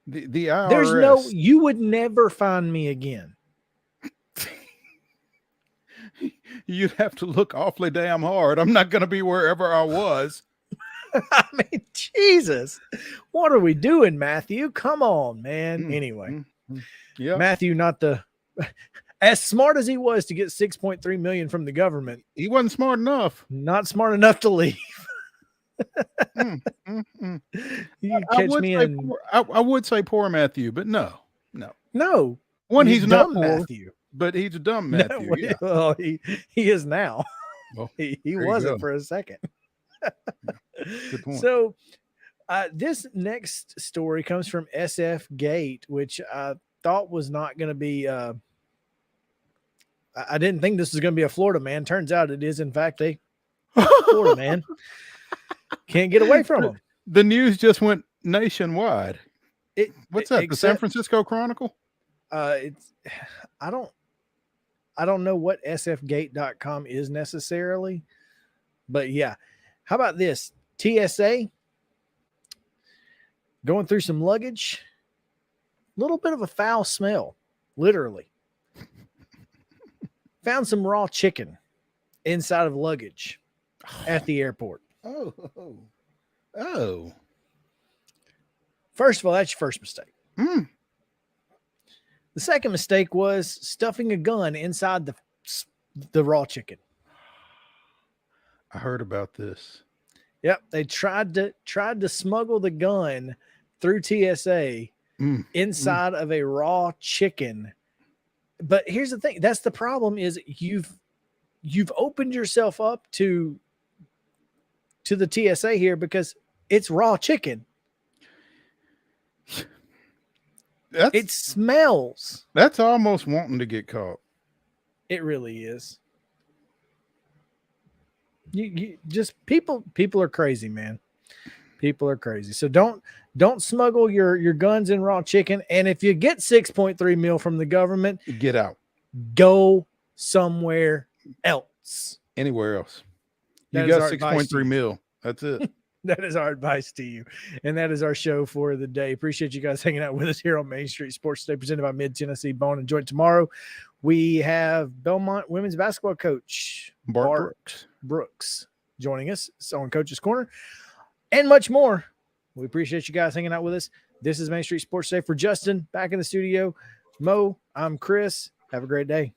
The IRS. There's you would never find me again. You'd have to look awfully damn hard. I'm not going to be wherever I was. I mean, Jesus, what are we doing, Matthew? Come on, man. Anyway, yeah, Matthew, not as smart as he was to get $6.3 million from the government, he wasn't smart enough. Not smart enough to leave. You catch me in. I would say poor Matthew, but no. One, he's not poor, Matthew, but he's a dumb Matthew. No, yeah. Well, he is now. Well, he wasn't for a second. Good point. So this next story comes from SF Gate, which I thought was not going to be I didn't think this was going to be a Florida man. Turns out it is, in fact, a Florida man. Can't get away from him. The news just went nationwide. What's that? The San Francisco Chronicle? I don't know what sfgate.com is necessarily, but yeah. How about this? TSA going through some luggage, a little bit of a foul smell, literally. Found some raw chicken inside of luggage at the airport. Oh. First of all, that's your first mistake. The second mistake was stuffing a gun inside the raw chicken. I heard about this. Yep, they tried to smuggle the gun through TSA inside of a raw chicken. But here's the thing: that's the problem. Is you've opened yourself up to the TSA here because it's raw chicken. It smells. That's almost wanting to get caught. It really is. You just people are crazy, man. People are crazy. So don't smuggle your guns in raw chicken. And if you get 6.3 mil from the government, get out. Go somewhere else. Anywhere else. You got 6.3 mil. That's it. That is our advice to you. And that is our show for the day. Appreciate you guys hanging out with us here on Main Street Sports Today, presented by Mid-Tennessee Bone and Joint. Tomorrow, we have Belmont women's basketball coach Bart Brooks joining us on Coach's Corner and much more. We appreciate you guys hanging out with us. This is Main Street Sports Today. For Justin, back in the studio. Mo, I'm Chris. Have a great day.